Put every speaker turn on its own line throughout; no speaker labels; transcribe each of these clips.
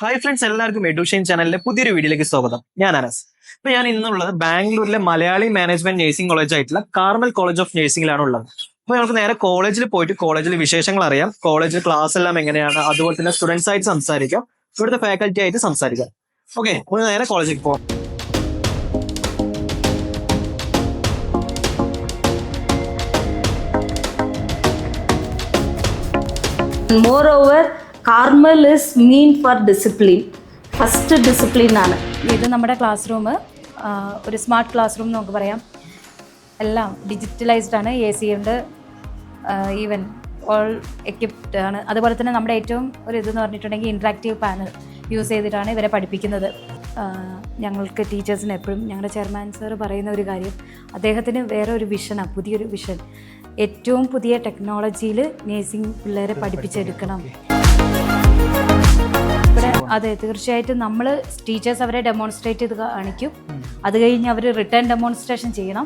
Hi friends, എല്ലാവർക്കും എഡ്യൂഷൻ ചാനലിലെ പുതിയൊരു വീഡിയോയിലേക്ക് സ്വാഗതം. ഞാൻ അനസ്. ഇപ്പൊ ഞാൻ ഇന്നുള്ളത് ബാംഗ്ലൂരിലെ മലയാളി മാനേജ്മെന്റ് നഴ്സിംഗ് കോളേജ് ആയിട്ടുള്ള കാർമൽ കോളേജ് ഓഫ് നഴ്സിംഗിലാണ് ഉള്ളത്. അപ്പൊ നമുക്ക് നേരെ കോളേജിൽ പോയിട്ട് കോളേജിലെ വിശേഷങ്ങൾ അറിയാം, കോളേജിൽ ക്ലാസ് എല്ലാം എങ്ങനെയാണ്, അതുപോലെ തന്നെ സ്റ്റുഡൻസ് ആയിട്ട് സംസാരിക്കാം, ഇവിടുത്തെ ഫാക്കൽറ്റി ആയിട്ട് സംസാരിക്കാം. ഓക്കെ, നമുക്ക് നേരെ കോളേജിലേക്ക് പോകാം.
Moreover, Carmel is mean for discipline. First ഡിസിപ്ലിനാണ്
ഇത്. നമ്മുടെ ക്ലാസ് റൂം ഒരു സ്മാർട്ട് ക്ലാസ് റൂം നമുക്ക് പറയാം. എല്ലാം ഡിജിറ്റലൈസ്ഡ് ആണ്, AC ഉണ്ട്, ഈവൻ ഓൾ എക്വിപ്ഡ് ആണ്. അതുപോലെ തന്നെ നമ്മുടെ ഏറ്റവും ഒരു ഇതെന്ന് പറഞ്ഞിട്ടുണ്ടെങ്കിൽ ഇൻട്രാക്റ്റീവ് പാനൽ യൂസ് ചെയ്തിട്ടാണ് ഇവരെ പഠിപ്പിക്കുന്നത്. ഞങ്ങൾക്ക് ടീച്ചേഴ്സിന് എപ്പോഴും ഞങ്ങളുടെ ചെയർമാൻ സാർ പറയുന്ന ഒരു കാര്യം, അദ്ദേഹത്തിന് വേറെ ഒരു വിഷനാണ്, പുതിയൊരു വിഷൻ. ഏറ്റവും പുതിയ ടെക്നോളജിയിൽ നേഴ്സിംഗ് പിള്ളേരെ പഠിപ്പിച്ചെടുക്കണം. ഇവിടെ അതെ, തീർച്ചയായിട്ടും നമ്മൾ ടീച്ചേഴ്സ് അവരെ ഡെമോൺസ്ട്രേറ്റ് ചെയ്ത് കാണിക്കും. അത് കഴിഞ്ഞ് അവർ റിട്ടേൺ ഡെമോൺസ്ട്രേഷൻ ചെയ്യണം.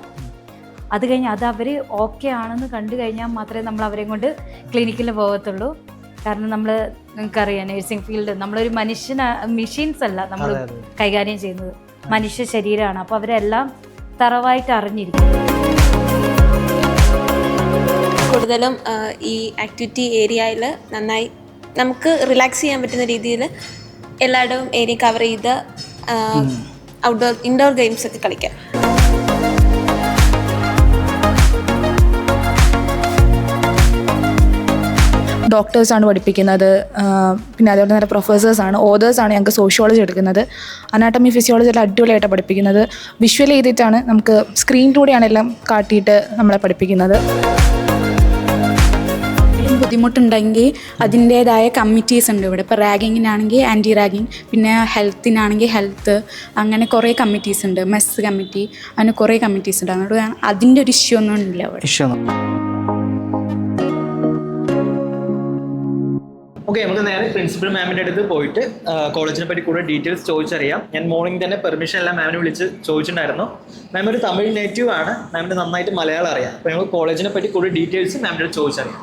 അത് കഴിഞ്ഞ് അത് അവർ ഓക്കെ ആണെന്ന് കണ്ടു കഴിഞ്ഞാൽ മാത്രമേ നമ്മൾ അവരെയും കൊണ്ട് ക്ലിനിക്കിൽ പോകത്തുള്ളൂ. കാരണം നമ്മൾ നിങ്ങൾക്കറിയാം, നേഴ്സിംഗ് ഫീൽഡ് നമ്മളൊരു മെഷീൻസ് അല്ല നമ്മൾ കൈകാര്യം ചെയ്യുന്നത്, മനുഷ്യ ശരീരമാണ്. അപ്പോൾ അവരെല്ലാം തറവായിട്ട് അറിഞ്ഞിരിക്കും.
കൂടുതലും ഈ ആക്ടിവിറ്റി ഏരിയയിൽ നന്നായി നമുക്ക് റിലാക്സ് ചെയ്യാൻ പറ്റുന്ന രീതിയിൽ എല്ലായിടവും ഏരിയ കവർ ചെയ്ത് ഇൻഡോർ ഗെയിംസ് ഒക്കെ കളിക്കാം.
ഡോക്ടേഴ്സാണ് പഠിപ്പിക്കുന്നത്, പിന്നെ അതുപോലെ തന്നെ പ്രൊഫസേഴ്സാണ്, ഓതേഴ്സാണ് ഞങ്ങൾക്ക് സോഷ്യോളജി എടുക്കുന്നത്. അനാട്ടമി ഫിസിയോളജി എല്ലാം അടിപൊളിയായിട്ട് പഠിപ്പിക്കുന്നത്. വിഷ്വൽ ചെയ്തിട്ടാണ്, നമുക്ക് സ്ക്രീനിലൂടെയാണ് എല്ലാം കാട്ടിയിട്ട് നമ്മളെ പഠിപ്പിക്കുന്നത്.
ബുദ്ധിമുട്ടുണ്ടെങ്കിൽ അതിൻ്റേതായ കമ്മിറ്റീസ് ഉണ്ട് ഇവിടെ. ഇപ്പോൾ റാഗിങ്ങിനാണെങ്കിൽ ആൻറ്റി റാഗിങ്, പിന്നെ ഹെൽത്തിനാണെങ്കിൽ ഹെൽത്ത്, അങ്ങനെ കുറേ കമ്മിറ്റീസ് ഉണ്ട്. മെസ് കമ്മിറ്റി, അങ്ങനെ കുറേ കമ്മിറ്റീസ് ഉണ്ട്. അതുകൊണ്ട് അതിൻ്റെ ഒരു ഇഷ്യൂ ഒന്നും ഇല്ല ഇവിടെ.
ഓക്കെ, നമുക്ക് നേരെ പ്രിൻസിപ്പൽ മാമിൻ്റെ അടുത്ത് പോയിട്ട് കോളേജിനെ പറ്റി കൂടുതൽ ഡീറ്റെയിൽസ് ചോദിച്ചറിയാം. ഞാൻ മോർണിംഗ് തന്നെ പെർമിഷൻ എല്ലാം മാമിനെ വിളിച്ച് ചോദിച്ചിട്ടുണ്ടായിരുന്നു. മാം ഒരു തമിഴ് നേറ്റീവ് ആണ്, മാമിന് നന്നായിട്ട് മലയാളം അറിയാം. അപ്പോൾ ഞങ്ങൾ കോളേജിനെ പറ്റി കൂടുതൽ ഡീറ്റെയിൽസ് മാമിൻ്റെ അടുത്ത് ചോദിച്ചറിയാം.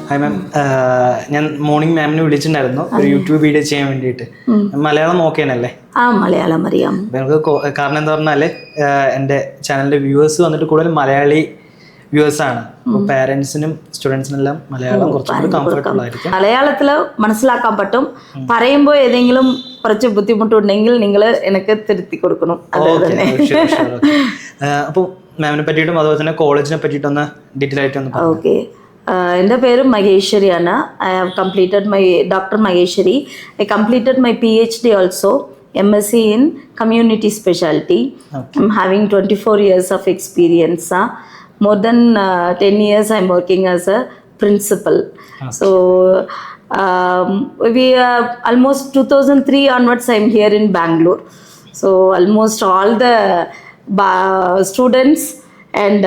ഹായ് മാം, ഞാൻ മോർണിംഗ് മാമിനെ വിളിച്ചിട്ടുണ്ടായിരുന്നു ഒരു യൂട്യൂബ് വീഡിയോ ചെയ്യാൻ വേണ്ടിയിട്ട്. മലയാളം ഓക്കെയാണല്ലേ?
മലയാളം അറിയാം.
നമുക്ക് കാരണം എന്താ പറഞ്ഞാല് എൻ്റെ ചാനലിന്റെ വ്യൂവേഴ്സ് വന്നിട്ട് കൂടുതൽ മലയാളി വ്യൂവേഴ്സ് ആണ്. അപ്പോൾ പാരന്റ്സിനും സ്റ്റുഡൻസിനും എല്ലാം മലയാളം കുറച്ചുകൂടി കംഫർട്ടബിൾ ആയിരിക്കും.
മലയാളത്തിൽ മനസ്സിലാക്കാൻ പറ്റും. പറയുമ്പോൾ ഏതെങ്കിലും കുറച്ച് ബുദ്ധിമുട്ടുണ്ടെങ്കിൽ നിങ്ങൾ എനിക്ക് തിരുത്തി കൊടുക്കണം.
അപ്പോൾ മാമിനെ പറ്റിയിട്ടും അതുപോലെ തന്നെ കോളേജിനെ പറ്റിയിട്ടൊന്ന് ഡീറ്റെയിൽ ആയിട്ടൊന്ന്.
ഓക്കെ, എൻ്റെ പേര് മഹേശ്വരിയാണ്. I have completed my doctor Maheshwari. I completed my PhD also, MSc in community specialty. I'm having 24 years of experience. More than 10 years I'm working as a principal. So we almost 2003 onwards I'm here in Bangalore. So almost all the students and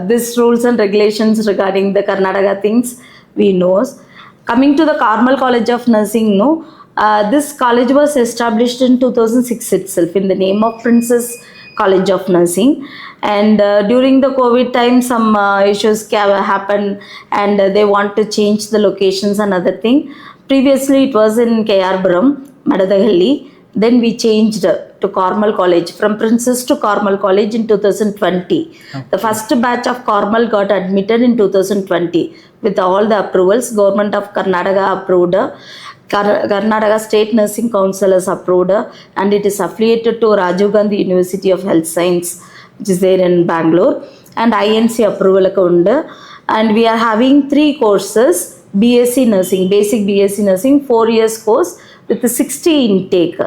these rules and regulations regarding the Karnataka things we know. Coming to the Carmel College of Nursing, this college was established in 2006 itself in the name of Princess College of Nursing. And during the COVID time, some issues happened and they want to change the locations and other thing. Previously it was in KR-Puram, Madadahalli. Then we changed to Carmel College, from Princess to Carmel College in 2020. Okay. The first batch of Carmel got admitted in 2020 with all the approvals. Government of Karnataka approved, Karnataka State Nursing Council has approved, and it is affiliated to Rajiv Gandhi University of Health Science, which is there in Bangalore, and INC approval undu. And we are having 3 courses: BSc Nursing, basic BSc Nursing, 4 years course with 60 intake.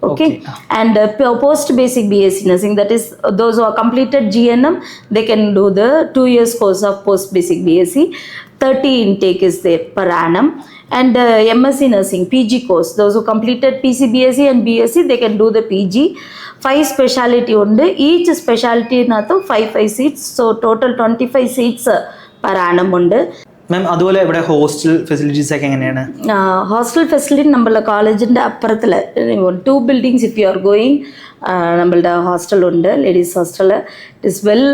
Okay. And post basic BSc Nursing, that is those who have completed GNM, they can do the 2 years course of post basic BSc. 30 intake is there per annum. And MSc Nursing PG course, those who completed PCBSc and BSc, they can do the PG. 5 specialty undu, each specialty nathu 5 seats, so total 25 seats per annum undu.
മാം അതുപോലെ ഇവിടെ hostel facilities ഒക്കെ എങ്ങനെയാണ്?
Hostel facility നമ്മളുടെ കോളേജിൻ്റെ അപ്പുറത്തിൽ 2 buildings if you are going നമ്മളുടെ ഹോസ്റ്റലുണ്ട്, ladies hostel. It is well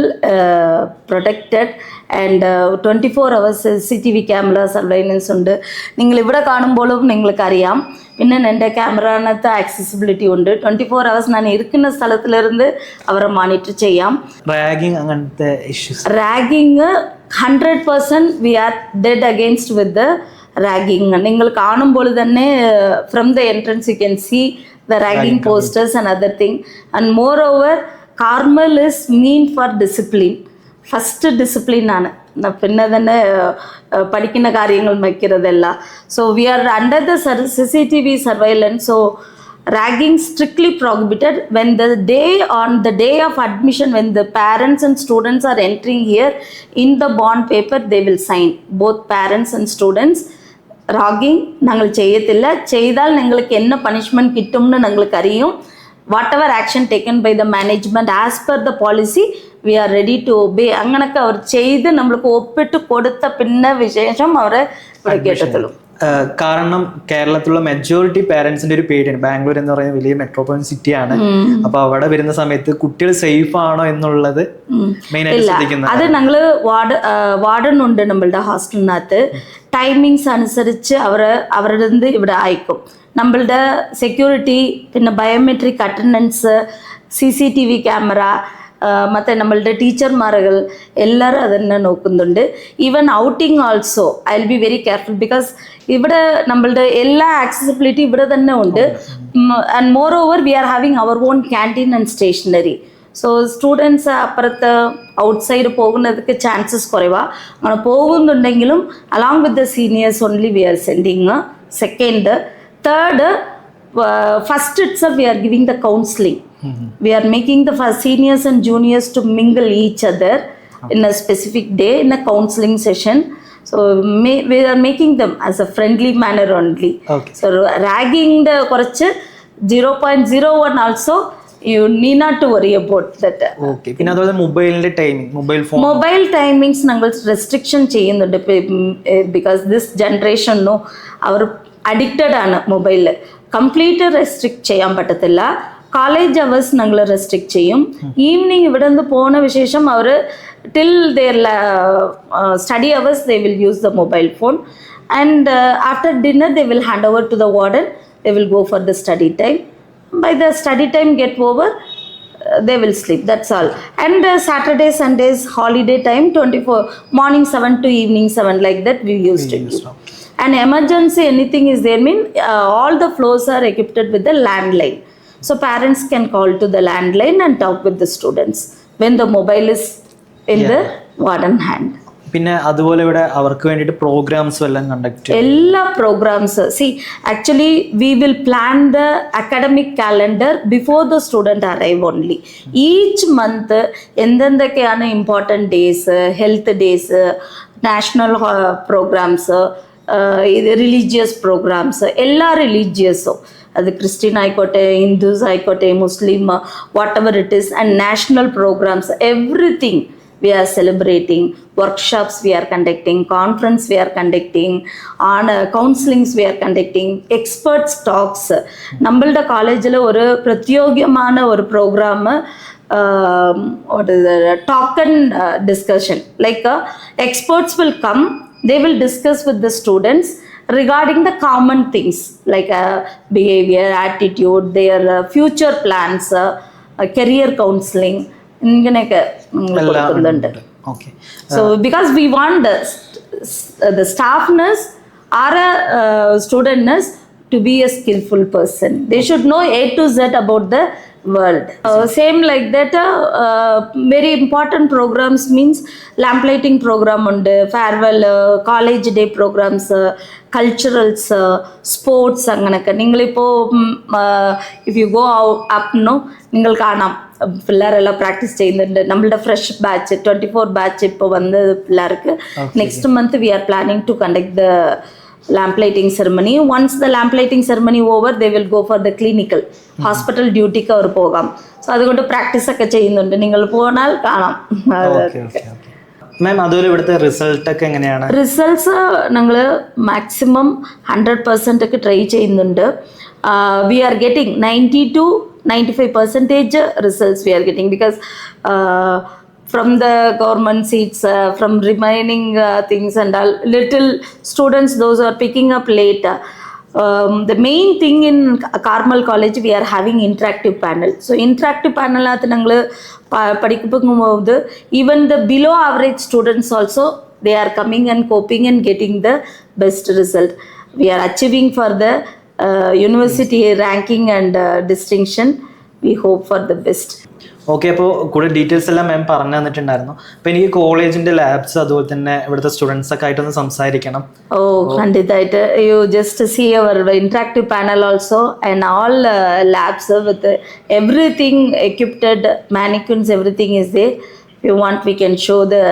protected and 24 hours CCTV camera surveillance ഉണ്ട്. നിങ്ങൾ ഇവിടെ കാണുമ്പോഴും നിങ്ങൾക്കറിയാം. പിന്നെ എൻ്റെ ക്യാമറനകത്ത് ആക്സസിബിലിറ്റി ഉണ്ട്. 24 hours ഞാൻ ഇരിക്കുന്ന സ്ഥലത്തിലിരുന്ന് അവരെ മോണിറ്റർ ചെയ്യാം.
റാഗിങ് അങ്ങനത്തെ issues?
Ragging 100% we are dead against with the ragging. നിങ്ങൾ കാണുമ്പോൾ തന്നെ from the entrance you can see the ragging posters and other thing. And moreover, Carmel is mean for discipline. First discipline ആണ്, പിന്നെ തന്നെ പഠിക്കുന്ന കാര്യങ്ങൾ വയ്ക്കുന്നതല്ല. So we are under the CCTV surveillance. So ragging strictly prohibited. When on the day of admission, when the parents and students are entering here, in the bond paper they will sign, both parents and students. Ragging ഞങ്ങൾ ചെയ്യത്തില്ല, ചെയ്താൽ നിങ്ങൾക്ക് എന്ന punishment കിട്ടുമെന്ന് ഞങ്ങൾക്ക് അറിയും. Whatever action taken by the management as per the policy we are ready to obey. അങ്ങനൊക്കെ അവർ ചെയ്ത് നമ്മൾക്ക് ഒപ്പിട്ട് കൊടുത്ത പിന്നെ വിശേഷം അവരെ ഇവിടെ കേട്ടത്തുള്ളൂ.
കാരണം കേരളത്തിലുള്ള മെജോറിറ്റി പാരന്റ്സിന്റെ ഒരു പേടിയാണ്. ബാംഗ്ലൂർ എന്ന് പറയുന്നത് വലിയ മെട്രോപൊളിറ്റൻ സിറ്റിയാണ്. അപ്പൊ അവിടെ വരുന്ന സമയത്ത് കുട്ടികൾ സേഫ് ആണോ എന്നുള്ളത് മെയിൻ ആയിട്ട് ശ്രദ്ധിക്കുന്നത്.
അത് ഞങ്ങള് വാർഡൻ ഉണ്ട് നമ്മളുടെ ഹോസ്റ്റലിനകത്ത്. ടൈമിങ്സ് അനുസരിച്ച് അവരുടെ ഇവിടെ അയക്കും. നമ്മളുടെ സെക്യൂരിറ്റി, പിന്നെ ബയോമെട്രിക് അറ്റൻഡൻസ്, CCTV ക്യാമറ, ಮತ್ತು നമ്മളുടെ ടീച്ചർമാരുകൾ എല്ലാവരും അതന്നെ നോക്കുന്നുണ്ട്. Even outing also I will be very careful because ഇവിടെ നമ്മളുടെ എല്ലാ ആക്സസിബിലിറ്റി ഇവിടെ തന്നെ ഉണ്ട്. And moreover we are having our own canteen and stationery. So students അപ്പുറത്ത് ഔട്ട്സൈഡ് പോകുന്നതൊക്കെ ചാൻസസ് കുറവാണ്. അങ്ങനെ പോകുന്നുണ്ടെങ്കിലും along with the seniors only we are sending. Second, third, first itself we are giving the counselling. We are making the first seniors and juniors to mingle each other in a specific day in a counseling session. So we are making them as a friendly manner only.
Okay.
So ragging the korchu 0.01 also you need not to worry about that.
Okay. പിന്നെ അതുപോലെ മൊബൈലിന്റെ timing,
mobile timings ഞങ്ങൾ restriction ചെയ്യുന്നുണ്ട്. Because this generation അവർ addicted ആണ് മൊബൈലിൽ. Complete restrict ചെയ്യാൻ പറ്റത്തില്ല. കോളേജ് അവേഴ്സ് ഞങ്ങൾ റെസ്ട്രിക്റ്റ് ചെയ്യും. ഈവനിങ് ഇവിടെ നിന്ന് പോകുന്ന വിശേഷം അവർ till their study hours they will use the mobile phone. And after dinner they will hand over to the warden. They will go for the study time. By the study time get over they will sleep. That's all. And Saturday, Sundays, holiday time 24 morning 7 to evening 7, like that we used to do. And emergency anything is there mean all the floors are equipped with the landline. So parents can call to the landline and talk with the students when the mobile is in the warden hand.
പിന്നെ അതുപോലെ ഇവിടെ അവർക്ക് വേണ്ടിയിട്ട് programmes എല്ലാം conduct ചെയ്യും.
എല്ലാ programs actually we will plan the academic calendar before the student arrive only. Each month എന്തെന്തൊക്കെയാണ് important days, health days, national programs, religious programs, എല്ലാ റിലീജിയസും, അത് ക്രിസ്ത്യൻ ആയിക്കോട്ടെ, ഹിന്ദുസ് ആയിക്കോട്ടെ, Muslim, whatever it is, and national programs, everything we are celebrating. Workshops we are conducting, conference we are conducting, on counselings we are conducting, experts talks. നമ്മളുടെ കോളേജിൽ ഒരു പ്രത്യേകமான ഒരു programme token discussion, like experts will come, they will discuss with the students regarding the common things like behavior, attitude, their future plans, career counseling. ഇങ്ങനെയൊക്കെ കൊടുക്കുന്നുണ്ട്. So because we want the staff nurse or a student nurse to be a skillful person. They should know A to Z about the world. Same like that, very important programs means lamplighting program and farewell, college day programs, culturals, sports. അങ്ങനെയൊക്കെ നിങ്ങളിപ്പോൾ if you go up നിങ്ങൾ കാണാം പിള്ളേരെല്ലാം practice ചെയ്യുന്നുണ്ട്. നമ്മളുടെ fresh batch 24 batch ഇപ്പോൾ വന്ന പിള്ളേർക്ക് next month we are planning to conduct the lamplighting ceremony. Once the lamplighting ceremony over, they will go for the clinical hospital duty അവർ പോകാം. So അതുകൊണ്ട് പ്രാക്ടീസ് ഒക്കെ ചെയ്യുന്നുണ്ട്. നിങ്ങൾ പോകണാൽ കാണാം.
മാം അതുപോലെ ഇവിടുത്തെ റിസൾട്ടൊക്കെ എങ്ങനെയാണ്?
റിസൾട്ട്സ് ഞങ്ങൾ മാക്സിമം 100% ട്രൈ ചെയ്യുന്നുണ്ട്. We are getting 90 to 95% results we are getting because from the government seats, from remaining things and all, little students those are picking up late. The main thing in Carmel College we are having interactive panel. So interactive panel at nangal padikkumbodhu even the below average students also they are coming and coping and getting the best result. We are achieving for the university ranking and distinction. We hope for the best.
Okay, അപ്പോൾ കൂടുതൽ details എല്ലാം മാം പറഞ്ഞു തന്നിട്ടുണ്ടായിരുന്നു. അപ്പോൾ എനിക്ക് കോളേജിൻ്റെ labs അതുപോലെ തന്നെ ഇവിടുത്തെ സ്റ്റുഡൻസ് ഒക്കെ ആയിട്ടൊന്ന് സംസാരിക്കണം.
ഖണ്ഡിതമായിട്ട് you just see our interactive panel also and all labs with everything equipped, mannequins, everything is there. If you want we can show the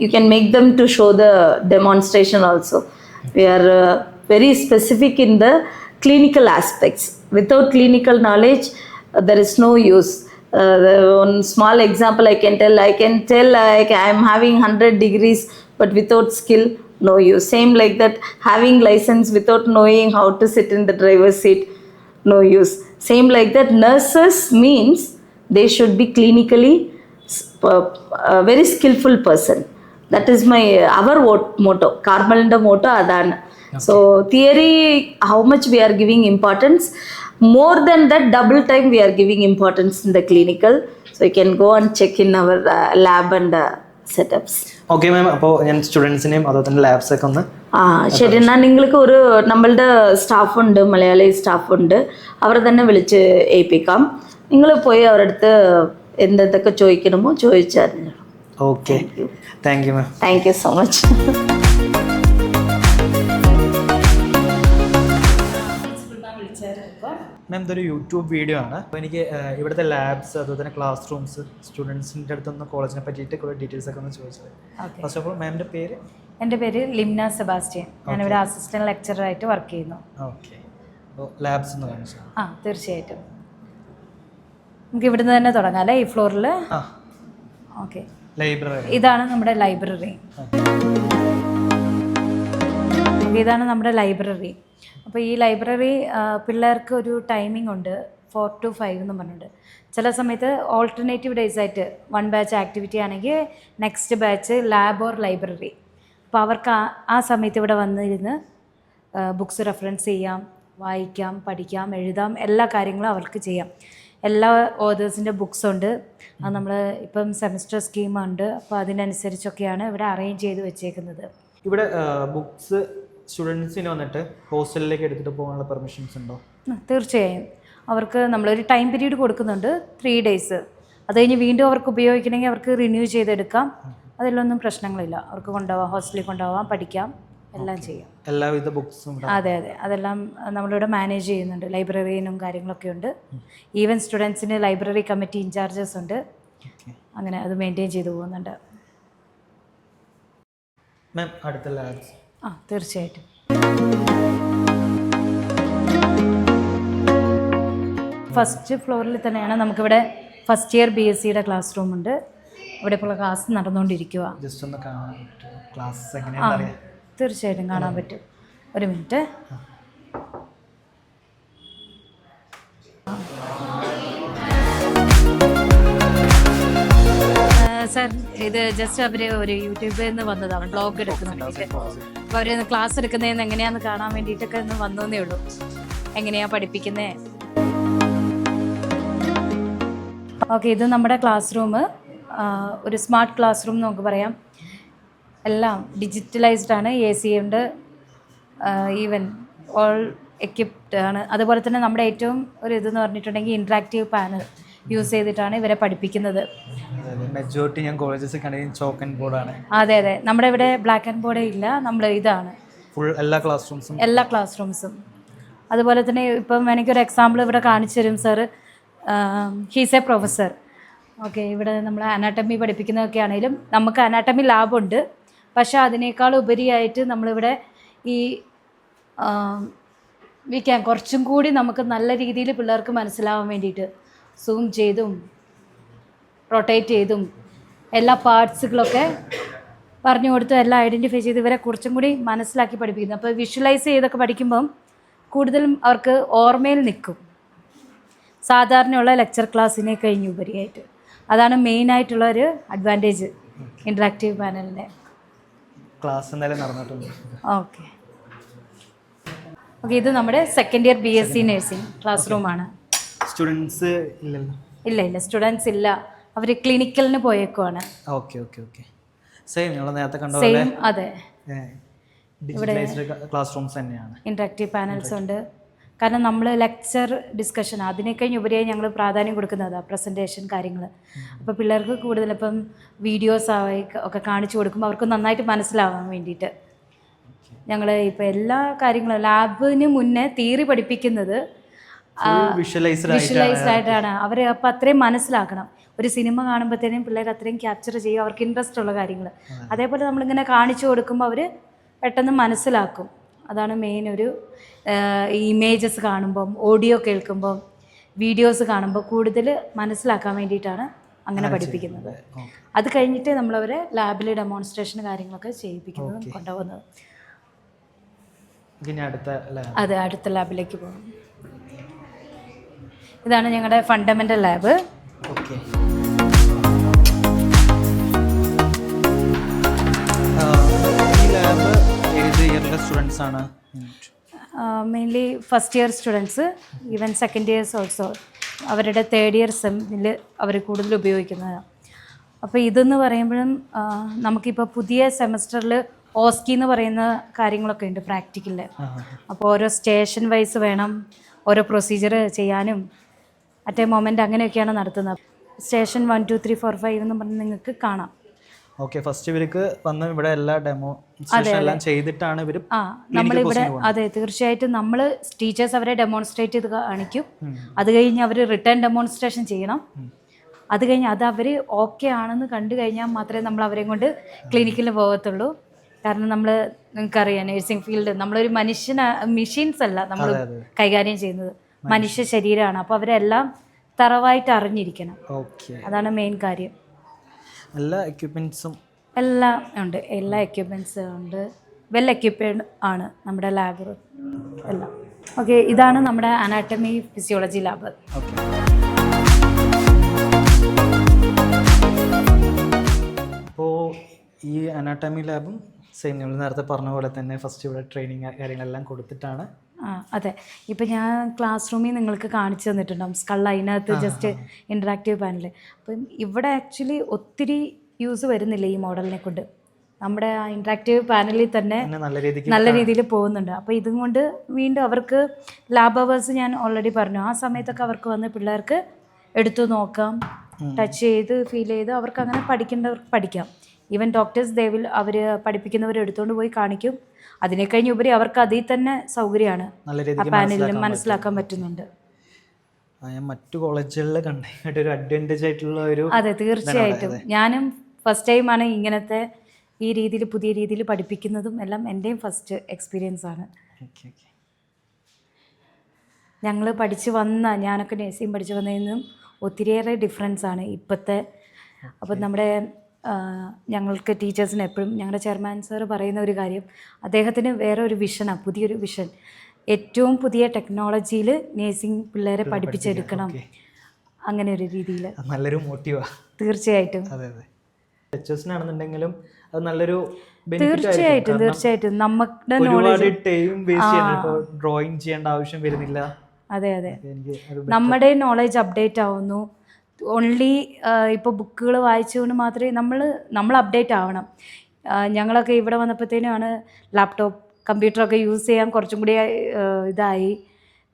you can make them to show the demonstration also. We are very specific in the clinical aspects. Without clinical knowledge there is no use. One small example I can tell like I am having 100 degrees but without skill no use. Same like that, having license without knowing how to sit in the driver's seat no use. Same like that, nurses means they should be clinically a very skillful person. That is our motto, Carmel motto adana. So theory how much we are giving importance, more than that double time we are giving importance in the clinical. So you can go and check in our lab and setups.
Okay ma'am, അപ്പോൾ ഞാൻ സ്റ്റുഡൻസിനെയും അതുപോലെ തന്നെ labs ഒക്കെ ഒന്ന്
ശരി. എന്നാൽ നിങ്ങൾക്ക് ഒരു നമ്മളുടെ സ്റ്റാഫുണ്ട്, മലയാളി സ്റ്റാഫുണ്ട്, അവരെ തന്നെ വിളിച്ച് ഏൽപ്പിക്കാം. നിങ്ങൾ പോയി അവരുടെ അടുത്ത് എന്തൊക്കെ ചോദിക്കണമോ ചോദിച്ചാൽ.
Okay, thank you ma'am.
Thank you so much.
Ma'am ഇതൊരു യൂട്യൂബ് വീഡിയോ ആണ്. അപ്പോൾ എനിക്ക് ഇവിടുത്തെ ലാബ്സ് അതുപോലെ തന്നെ ക്ലാസ് റൂംസ് സ്റ്റുഡൻസിൻ്റെ അടുത്തൊന്ന് കോളേജിനെ പറ്റിയിട്ട് കുറേ ഡീറ്റെയിൽസ് ഒക്കെ ഒന്ന് ചോദിച്ചത്. ഫസ്റ്റ് ഓഫ് ഓൾ മാമിൻ്റെ പേര്?
എൻ്റെ പേര് ലിംന സെബാസ്റ്റ്യൻ. ഞാനിവിടെ അസിസ്റ്റൻറ്റ് ലെക്ചറായിട്ട് വർക്ക് ചെയ്യുന്നു.
ഓക്കെ, അപ്പോൾ ലാബ്സ് ഒന്ന് കാണിച്ചു.
തീർച്ചയായിട്ടും നമുക്ക് ഇവിടുന്ന് തന്നെ തുടങ്ങാം അല്ലേ, ഈ ഫ്ലോറിൽ. Okay,
library.
ഇതാണ് നമ്മുടെ ലൈബ്രറി. ഇതാണ് നമ്മുടെ ലൈബ്രറി. അപ്പോൾ ഈ ലൈബ്രറി പിള്ളേർക്ക് ഒരു ടൈമിംഗ് ഉണ്ട്, 4 to 5 എന്ന് പറഞ്ഞിട്ട്. ചില സമയത്ത് ഓൾട്ടർനേറ്റീവ് ഡേയ്സ് ആയിട്ട് 1 ബാച്ച് ആക്ടിവിറ്റി ആണെങ്കിൽ next batch lab or library. അപ്പോൾ അവർക്ക് ആ സമയത്ത് ഇവിടെ വന്നിരുന്ന് ബുക്സ് റെഫറൻസ് ചെയ്യാം, വായിക്കാം, പഠിക്കാം, എഴുതാം, എല്ലാ കാര്യങ്ങളും അവർക്ക് ചെയ്യാം. എല്ലാ ഓതേഴ്സിൻ്റെ ബുക്സ് ഉണ്ട്. അത് നമ്മൾ ഇപ്പം സെമിസ്റ്റർ സ്കീമുണ്ട്, അപ്പോൾ അതിനനുസരിച്ചൊക്കെയാണ് ഇവിടെ അറേഞ്ച് ചെയ്ത് വെച്ചേക്കുന്നത്.
ഇവിടെ ബുക്സ് സ്റ്റുഡൻസിന് വന്നിട്ട് ഹോസ്റ്റലിലേക്ക് എടുത്തിട്ട് പോകാനുള്ള പെർമിഷൻസ് ഉണ്ടോ?
തീർച്ചയായും. അവർക്ക് നമ്മളൊരു ടൈം പീരീഡ് കൊടുക്കുന്നുണ്ട്, 3 days. അത് കഴിഞ്ഞ് വീണ്ടും അവർക്ക് ഉപയോഗിക്കണമെങ്കിൽ അവർക്ക് റിന്യൂ ചെയ്തെടുക്കാം. അതിലൊന്നും പ്രശ്നങ്ങളില്ല. അവർക്ക് കൊണ്ടുപോകാം, ഹോസ്റ്റലിൽ കൊണ്ടുപോകാം, പഠിക്കാം, എല്ലാം ചെയ്യാം.
എല്ലാവിധ ബുക്സും?
അതെ, അതെല്ലാം നമ്മളിവിടെ മാനേജ് ചെയ്യുന്നുണ്ട്. ലൈബ്രറിനും കാര്യങ്ങളൊക്കെ ഉണ്ട്. ഈവൻ സ്റ്റുഡൻസിന് ലൈബ്രറി കമ്മിറ്റി ഇൻചാർജസ് ഉണ്ട്. അങ്ങനെ അത് മെയിൻറ്റെയിൻ ചെയ്തു പോകുന്നുണ്ട്.
മാം അടുത്ത ലാബ്സ്?
തീർച്ചയായിട്ടും. ഫസ്റ്റ് ഫ്ലോറിൽ തന്നെയാണ് നമുക്കിവിടെ ഫസ്റ്റ് ഇയർ BScയുടെ ക്ലാസ് റൂം ഉണ്ട്. ഇവിടെ ഇപ്പോൾ ക്ലാസ് നടന്നുകൊണ്ടിരിക്കുക.
ജസ്റ്റ് ഒന്ന് കാണാൻ പറ്റുമോ ക്ലാസ് എങ്ങനെയാണെന്ന് അറിയാം?
തീർച്ചയായിട്ടും കാണാൻ പറ്റും. ഒരു മിനിറ്റ്. സാർ, ഇത് ജസ്റ്റ് അവർ ഒരു യൂട്യൂബിൽ നിന്ന് വന്നതാണ്, ബ്ലോഗ് എടുക്കുന്നുണ്ട്. അപ്പോൾ അവർ ക്ലാസ് എടുക്കുന്നതെന്ന് എങ്ങനെയാണെന്ന് കാണാൻ വേണ്ടിയിട്ടൊക്കെ ഒന്ന് വന്നേ ഉള്ളൂ. എങ്ങനെയാണ് പഠിപ്പിക്കുന്നത്? ഓക്കെ, ഇത് നമ്മുടെ ക്ലാസ് റൂം. ഒരു സ്മാർട്ട് ക്ലാസ് റൂം നമുക്ക് പറയാം. എല്ലാം ഡിജിറ്റലൈസ്ഡ് ആണ്. AC ഉണ്ട്, ഈവൻ ഓൾ എക്യുപ്ഡ് ആണ്. അതുപോലെ തന്നെ നമ്മുടെ ഏറ്റവും ഒരു ഇതെന്ന് പറഞ്ഞിട്ടുണ്ടെങ്കിൽ ഇൻട്രാക്റ്റീവ് പാനൽ യൂസ് ചെയ്തിട്ടാണ് ഇവരെ പഠിപ്പിക്കുന്നത്.
മെജോറിറ്റി ഞാൻ കോളേജസ് കണ്ടെങ്കിൽ ചോക്ക് ആൻഡ് ബോർഡാണ്.
അതെ, നമ്മുടെ ഇവിടെ ബ്ലാക്ക് ആൻഡ് ബോർഡേ ഇല്ല. നമ്മൾ ഇതാണ്
ഫുൾ എല്ലാ ക്ലാസ് റൂംസും. അതുപോലെ തന്നെ ഇപ്പം എനിക്കൊരു എക്സാമ്പിൾ ഇവിടെ കാണിച്ചു തരും sir. He's A professor. Okay, ഇവിടെ നമ്മൾ അനാട്ടമി പഠിപ്പിക്കുന്നതൊക്കെ ആണെങ്കിലും നമുക്ക് അനാട്ടമി ലാബുണ്ട്. പക്ഷേ അതിനേക്കാൾ ഉപരിയായിട്ട് നമ്മളിവിടെ ഈ കുറച്ചും കൂടി നമുക്ക് നല്ല രീതിയിൽ പിള്ളേർക്ക് മനസ്സിലാവാൻ വേണ്ടിയിട്ട് സൂം ചെയ്തും റൊട്ടേറ്റ് ചെയ്തും
എല്ലാ പാർട്സുകളൊക്കെ പറഞ്ഞു കൊടുത്ത് എല്ലാം ഐഡൻറ്റിഫൈ ചെയ്ത് ഇവരെ കുറച്ചും കൂടി മനസ്സിലാക്കി പഠിപ്പിക്കുന്നു. അപ്പോൾ വിഷ്വലൈസ് ചെയ്തൊക്കെ പഠിക്കുമ്പം കൂടുതലും അവർക്ക് ഓർമ്മയിൽ നിൽക്കും സാധാരണയുള്ള ലെക്ചർ ക്ലാസ്സിനെ കഴിഞ്ഞുപരിയായിട്ട്. അതാണ് മെയിനായിട്ടുള്ള ഒരു അഡ്വാൻറ്റേജ് ഇൻട്രാക്റ്റീവ് പാനലിൻ്റെ.
ക്ലാസ് എന്തായാലും നടന്നിട്ടുണ്ട്.
ഓക്കെ ഓക്കെ, ഇത് നമ്മുടെ second year BSc nursing class റൂമാണ്.
സ്റ്റുഡൻസ് ഇല്ലല്ലോ?
ഇല്ല സ്റ്റുഡൻസ് ഇല്ല, അവർ ക്ലിനിക്കലിന് പോയേക്കുവാണ്.
Okay okay okay. സെയിം നമ്മൾ നേരത്തെ കണ്ട പോലെ
സെയിം, അതെ.
ഡിജിറ്റലൈസ്ഡ് ക്ലാസ് റൂംസ് തന്നെയാണ്.
ഇൻട്രാക്റ്റീവ് പാനൽസ് ഉണ്ട്. കാരണം നമ്മൾ ലെക്ചർ ഡിസ്കഷൻ അതിനെ കഴിഞ്ഞ് ഉപരിയായി ഞങ്ങൾ പ്രാധാന്യം കൊടുക്കുന്നതാണ് പ്രസൻറ്റേഷൻ കാര്യങ്ങൾ. അപ്പോൾ പിള്ളേർക്ക് കൂടുതൽ ഇപ്പം വീഡിയോസ് ഒക്കെ കാണിച്ചു കൊടുക്കുമ്പോൾ അവർക്ക് നന്നായിട്ട് മനസ്സിലാവാൻ വേണ്ടിയിട്ട് ഞങ്ങൾ ഇപ്പോൾ എല്ലാ കാര്യങ്ങളും ലാബിന് മുന്നേ തിയറി പഠിപ്പിക്കുന്നത് വിഷ്വലൈസ്ഡ് ആയിട്ടാണ്. അവർ അപ്പോൾ അത്രയും മനസ്സിലാക്കണം. ഒരു സിനിമ കാണുമ്പോഴത്തേനും പിള്ളേർ അത്രയും ക്യാപ്ചർ ചെയ്യും, അവർക്ക് ഇൻട്രസ്റ്റ് ഉള്ള കാര്യങ്ങൾ. അതേപോലെ നമ്മളിങ്ങനെ കാണിച്ചു കൊടുക്കുമ്പോൾ അവർ പെട്ടെന്ന് മനസ്സിലാക്കും. അതാണ് മെയിൻ. ഒരു ഇമേജസ് കാണുമ്പം, ഓഡിയോ കേൾക്കുമ്പം, വീഡിയോസ് കാണുമ്പോൾ കൂടുതൽ മനസ്സിലാക്കാൻ വേണ്ടിയിട്ടാണ് അങ്ങനെ പഠിപ്പിക്കുന്നത്. അത് കഴിഞ്ഞിട്ട് നമ്മളവരെ ലാബിൽ ഡെമോൺസ്ട്രേഷൻ കാര്യങ്ങളൊക്കെ ചെയ്യിപ്പിക്കുന്നതും കൊണ്ടുപോകുന്നത്. അതെ, അടുത്ത ലാബിലേക്ക് പോകും. ഇതാണ് ഞങ്ങളുടെ fundamental lab. Mainly first year students, even second years also അവരുടെ തേർഡ് ഇയർ സെമ്മിൽ അവർ കൂടുതൽ ഉപയോഗിക്കുന്നതാണ്. അപ്പോൾ ഇതെന്ന് പറയുമ്പോഴും നമുക്കിപ്പോൾ പുതിയ സെമസ്റ്ററിൽ ഓസ്കി എന്ന് പറയുന്ന കാര്യങ്ങളൊക്കെ ഉണ്ട് പ്രാക്ടിക്കലിൽ. അപ്പോൾ ഓരോ സ്റ്റേഷൻ വൈസ് വേണം ഓരോ പ്രൊസീജിയർ ചെയ്യാനും അറ്റ് എ മൊമെൻ്റ് അങ്ങനെയൊക്കെയാണ് നടത്തുന്നത്. സ്റ്റേഷൻ 1 2 3 4 5 എന്ന് പറഞ്ഞ് നിങ്ങൾക്ക് കാണാം.
ഓക്കെ, ഫസ്റ്റ് ഇവർക്ക് വന്ന് ഇവിടെ എല്ലാ ഡെമോ എല്ലാം ചെയ്തിട്ടാണ് ഇവർ
നമ്മളിവിടെ. അതെ, തീർച്ചയായിട്ടും നമ്മൾ ടീച്ചേഴ്സ് അവരെ ഡെമോൺസ്ട്രേറ്റ് ചെയ്ത് കാണിക്കും. അത് കഴിഞ്ഞ് അവർ റിട്ടേൺ ഡെമോൺസ്ട്രേഷൻ ചെയ്യണം. അത് കഴിഞ്ഞ് അത് അവർ ഓക്കെ ആണെന്ന് കണ്ടു കഴിഞ്ഞാൽ മാത്രമേ നമ്മൾ അവരെയും കൊണ്ട് ക്ലിനിക്കിൽ പോകത്തുള്ളൂ. കാരണം നമ്മൾ നിങ്ങൾക്കറിയാം നഴ്സിംഗ് ഫീൽഡ് നമ്മളൊരു മെഷീൻസ് അല്ല നമ്മൾ കൈകാര്യം ചെയ്യുന്നത്, മനുഷ്യ ശരീരമാണ്. അപ്പോൾ അവരെല്ലാം തറവായിട്ട് അറിഞ്ഞിരിക്കണം. അതാണ് മെയിൻ കാര്യം.
എല്ലാ എക്യുപ്മെൻറ്റ്സും
എല്ലാം ഉണ്ട്, എല്ലാ എക്യുപ്മെൻറ്റ്സും ഉണ്ട്. വെൽ എക്യുപ്ഡ് ആണ് നമ്മുടെ ലാബ് എല്ലാം. ഓക്കെ, ഇതാണ് നമ്മുടെ അനാട്ടമി ഫിസിയോളജി ലാബ്.
അപ്പോൾ ഈ അനാട്ടമി ലാബും സെയിം നമ്മൾ നേരത്തെ പറഞ്ഞ പോലെ തന്നെ ഫസ്റ്റ് ഇവിടെ ട്രെയിനിങ് കാര്യങ്ങളെല്ലാം കൊടുത്തിട്ടാണ്.
അതെ, ഇപ്പം ഞാൻ ക്ലാസ് റൂമിൽ നിങ്ങൾക്ക് കാണിച്ചു തന്നിട്ടുണ്ടാവും സ്കൾ, അതിനകത്ത് ജസ്റ്റ് ഇൻട്രാക്റ്റീവ് പാനൽ. അപ്പം ഇവിടെ ആക്ച്വലി ഒത്തിരി യൂസ് വരുന്നില്ല ഈ മോഡലിനെ കൊണ്ട്. നമ്മുടെ ആ ഇൻട്രാക്റ്റീവ് പാനലിൽ തന്നെ നല്ല രീതിയിൽ പോകുന്നുണ്ട്. അപ്പോൾ ഇതും കൊണ്ട് വീണ്ടും അവർക്ക് ലാബ് അവേഴ്സ് ഞാൻ ഓൾറെഡി പറഞ്ഞു, ആ സമയത്തൊക്കെ അവർക്ക് വന്ന് പിള്ളേർക്ക് എടുത്തു നോക്കാം, ടച്ച് ചെയ്ത് ഫീൽ ചെയ്ത് അവർക്ക് അങ്ങനെ പഠിക്കേണ്ടവർക്ക് പഠിക്കാം. ഈവൻ ഡോക്ടേഴ്സ് ദേവിൽ അവർ പഠിപ്പിക്കുന്നവർ എടുത്തുകൊണ്ട് പോയി കാണിക്കും. അതിനെ കഴിഞ്ഞ് ഉപരി അവർക്ക് അതിൽ തന്നെ സൗകര്യമാണ്, ആ പാനലിലും മനസ്സിലാക്കാൻ പറ്റുന്നുണ്ട്.
മറ്റു കോളേജുകളിൽ കണ്ടിട്ട് ഒരു അഡ്വാൻറ്റേജ് ആയിട്ടുള്ള ഒരു.
അതെ, തീർച്ചയായിട്ടും. ഞാനും ഫസ്റ്റ് ടൈമാണ് ഇങ്ങനത്തെ ഈ രീതിയിൽ പുതിയ രീതിയിൽ പഠിപ്പിക്കുന്നതും എല്ലാം എൻ്റെയും ഫസ്റ്റ് എക്സ്പീരിയൻസ് ആണ്. ഞങ്ങൾ ഞാനൊക്കെ നഴ്സിംഗ് പഠിച്ചു വന്നതിനും ഒത്തിരിയേറെ ഡിഫറൻസ് ആണ് ഇപ്പോഴത്തെ. അപ്പം നമ്മുടെ ഞങ്ങൾക്ക് ടീച്ചേഴ്സിന് എപ്പോഴും ഞങ്ങളുടെ ചെയർമാൻ സാർ പറയുന്ന ഒരു കാര്യം, അദ്ദേഹത്തിന് വേറെ ഒരു വിഷനാണ്, പുതിയൊരു വിഷൻ. ഏറ്റവും പുതിയ ടെക്നോളജിയിൽ നേഴ്സിംഗ് പിള്ളേരെ പഠിപ്പിച്ചെടുക്കണം, അങ്ങനെ ഒരു രീതിയിൽ.
നല്ലൊരു മോട്ടീവാണ്
തീർച്ചയായിട്ടും.
ടീച്ചേഴ്സിനാണെന്നുണ്ടെങ്കിലും അത് നല്ലൊരു
തീർച്ചയായിട്ടും നമ്മുടെ
ഡ്രോയിങ് ചെയ്യേണ്ട ആവശ്യം വരുന്നില്ല.
അതെ, നമ്മുടെ നോളേജ് അപ്ഡേറ്റ് ആവുന്നു. ഓൺലി ഇപ്പോൾ ബുക്കുകൾ വായിച്ചുകൊണ്ട് മാത്രമേ നമ്മൾ അപ്ഡേറ്റ് ആവണം. ഞങ്ങളൊക്കെ ഇവിടെ വന്നപ്പോഴത്തേനുമാണ് ലാപ്ടോപ്പ് കമ്പ്യൂട്ടറൊക്കെ യൂസ് ചെയ്യാൻ കുറച്ചും കൂടി ഇതായി.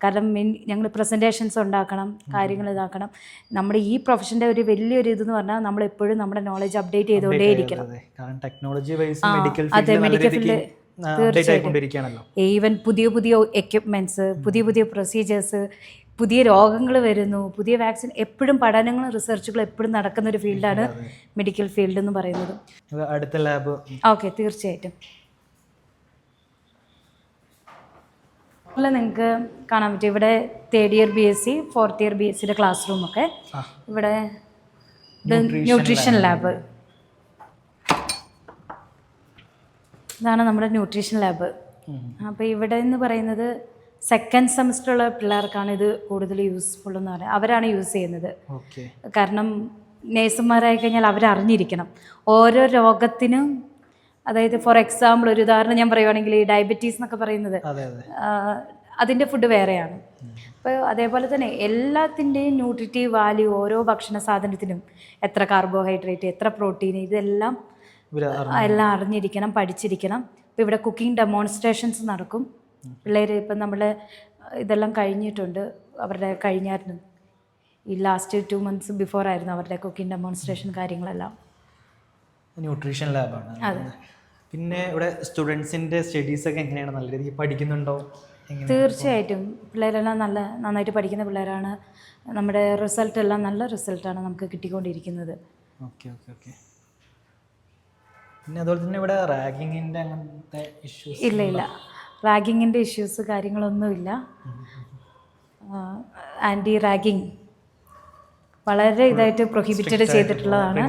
കാരണം ഞങ്ങൾ പ്രസൻറ്റേഷൻസ് ഉണ്ടാക്കണം, കാര്യങ്ങൾ ഇതാക്കണം. നമ്മുടെ ഈ പ്രൊഫഷൻ്റെ ഒരു വലിയൊരു ഇതെന്ന് പറഞ്ഞാൽ നമ്മളെപ്പോഴും നമ്മുടെ നോളജ് അപ്ഡേറ്റ് ചെയ്തുകൊണ്ടേ ഇരിക്കണം. അതെ, മെഡിക്കൽ ഫീൽഡ് തീർച്ചയായിട്ടും. ഈവൻ പുതിയ എക്യുപ്മെൻറ്റ്സ്, പുതിയ പ്രൊസീജിയേഴ്സ്, പുതിയ രോഗങ്ങൾ വരുന്നു, പുതിയ വാക്സിൻ, എപ്പോഴും പഠനങ്ങളും റിസർച്ചുകളും എപ്പോഴും നടക്കുന്ന ഒരു ഫീൽഡാണ് മെഡിക്കൽ ഫീൽഡ് എന്ന് പറയുന്നത്.
അടുത്ത ലാബ്.
ഓക്കെ, തീർച്ചയായിട്ടും. നിങ്ങൾക്ക് കാണാൻ പറ്റും ഇവിടെ third year BSc, fourth year BScയുടെ ക്ലാസ് റൂമൊക്കെ. ഇവിടെ ന്യൂട്രീഷൻ ലാബ്, ഇതാണ് നമ്മുടെ ന്യൂട്രീഷൻ ലാബ്. അപ്പോൾ ഇവിടെ എന്ന് പറയുന്നത് സെക്കൻഡ് സെമസ്റ്ററുള്ള പിള്ളേർക്കാണ് ഇത് കൂടുതൽ യൂസ്ഫുൾ എന്ന് പറയുന്നത്. അവരാണ് യൂസ് ചെയ്യുന്നത്.
ഓക്കെ.
കാരണം നേഴ്സുമാരായി കഴിഞ്ഞാൽ അവരറിഞ്ഞിരിക്കണം ഓരോ രോഗത്തിനും. അതായത് ഫോർ എക്സാമ്പിൾ ഒരു ഉദാഹരണം ഞാൻ പറയുവാണെങ്കിൽ ഈ ഡയബറ്റീസ് എന്നൊക്കെ പറയുന്നത്
അതെ അതെ.
അതിൻ്റെ ഫുഡ് വേറെയാണ്. അപ്പോൾ അതേപോലെ തന്നെ എല്ലാത്തിൻ്റെയും ന്യൂട്രിറ്റീവ് വാല്യൂ ഓരോ ഭക്ഷണ സാധനത്തിനും എത്ര കാർബോഹൈഡ്രേറ്റ്, എത്ര പ്രോട്ടീൻ, ഇതെല്ലാം എല്ലാം അറിഞ്ഞിരിക്കണം, പഠിച്ചിരിക്കണം. ഇപ്പോൾ ഇവിടെ കുക്കിംഗ് ഡെമോൺസ്ട്രേഷൻസ് നടക്കും. പിള്ളേർ ഇപ്പം നമ്മൾ ഇതെല്ലാം കഴിഞ്ഞിട്ടുണ്ട്, അവരുടെ കഴിഞ്ഞായിരുന്നു. ഈ ലാസ്റ്റ് 2 months ബിഫോർ ആയിരുന്നു അവരുടെ കുക്കിംഗ് ഡെമോൺസ്ട്രേഷൻ കാര്യങ്ങളെല്ലാം.
ന്യൂട്രീഷൻ ലാബാണ്.
അതെ.
പിന്നെ ഇവിടെ സ്റ്റുഡൻസിൻ്റെ സ്റ്റഡീസൊക്കെ എങ്ങനെയാണ്? നല്ല രീതിയിൽ പഠിക്കുന്നുണ്ടോ?
തീർച്ചയായിട്ടും പിള്ളേരെല്ലാം നന്നായിട്ട് പഠിക്കുന്ന പിള്ളേരാണ്. നമ്മുടെ റിസൾട്ട് എല്ലാം നല്ല റിസൾട്ടാണ് നമുക്ക് കിട്ടിക്കൊണ്ടിരിക്കുന്നത്.
Okay okay okay. പിന്നെ അതുപോലെ തന്നെ ഇവിടെ റാഗിങ്ങിൻ്റെ അങ്ങനത്തെ ഇഷ്യൂസ്
ഇല്ല, റാഗിങ്ങിൻ്റെ ഇഷ്യൂസ് കാര്യങ്ങളൊന്നുമില്ല. ആൻറ്റി റാഗിങ് വളരെ ഇതായിട്ട് പ്രൊഹിബിറ്റഡ് ചെയ്തിട്ടുള്ളതാണ്.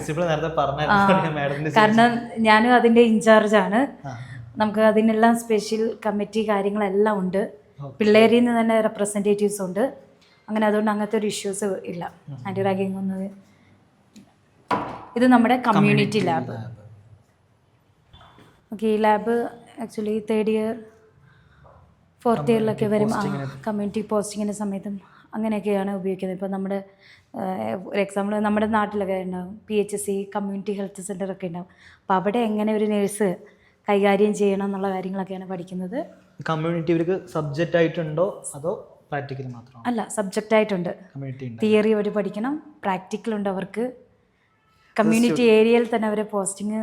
കാരണം ഞാനും അതിൻ്റെ ഇൻചാർജാണ്. നമുക്ക് അതിനെല്ലാം സ്പെഷ്യൽ കമ്മിറ്റി കാര്യങ്ങളെല്ലാം ഉണ്ട്. പിള്ളേരിൽ നിന്ന് തന്നെ റെപ്രസെൻറ്റേറ്റീവ്സ് ഉണ്ട്. അങ്ങനെ അതുകൊണ്ട് അങ്ങനത്തെ ഒരു ഇഷ്യൂസ് ഇല്ല. ആൻറ്റി റാഗിങ് ഒന്നും. ഇത് നമ്മുടെ കമ്മ്യൂണിറ്റി ലാബ്. ഓക്കെ. ഈ lab actually 3rd year 4th yearലൊക്കെ വരും. കമ്മ്യൂണിറ്റി പോസ്റ്റിങ്ങിൻ്റെ സമയത്തും അങ്ങനെയൊക്കെയാണ് ഉപയോഗിക്കുന്നത്. ഇപ്പോൾ നമ്മുടെ ഒരു എക്സാമ്പിൾ നമ്മുടെ നാട്ടിലൊക്കെ ഉണ്ടാകും PHC കമ്മ്യൂണിറ്റി ഹെൽത്ത് സെൻ്റർ ഒക്കെ ഉണ്ടാകും. അപ്പോൾ അവിടെ എങ്ങനെ ഒരു നേഴ്സ് കൈകാര്യം ചെയ്യണം എന്നുള്ള കാര്യങ്ങളൊക്കെയാണ് പഠിക്കുന്നത്.
കമ്മ്യൂണിറ്റി ഇവർക്ക് സബ്ജക്റ്റ് ആയിട്ടുണ്ടോ അതോ പ്രാക്ടിക്കൽ മാത്രമോ?
അല്ല, സബ്ജക്റ്റ് ആയിട്ടുണ്ട്. തിയറി അവർ പഠിക്കണം, പ്രാക്ടിക്കൽ ഉണ്ട് അവർക്ക്. കമ്മ്യൂണിറ്റി ഏരിയയിൽ തന്നെ അവരെ പോസ്റ്റിങ്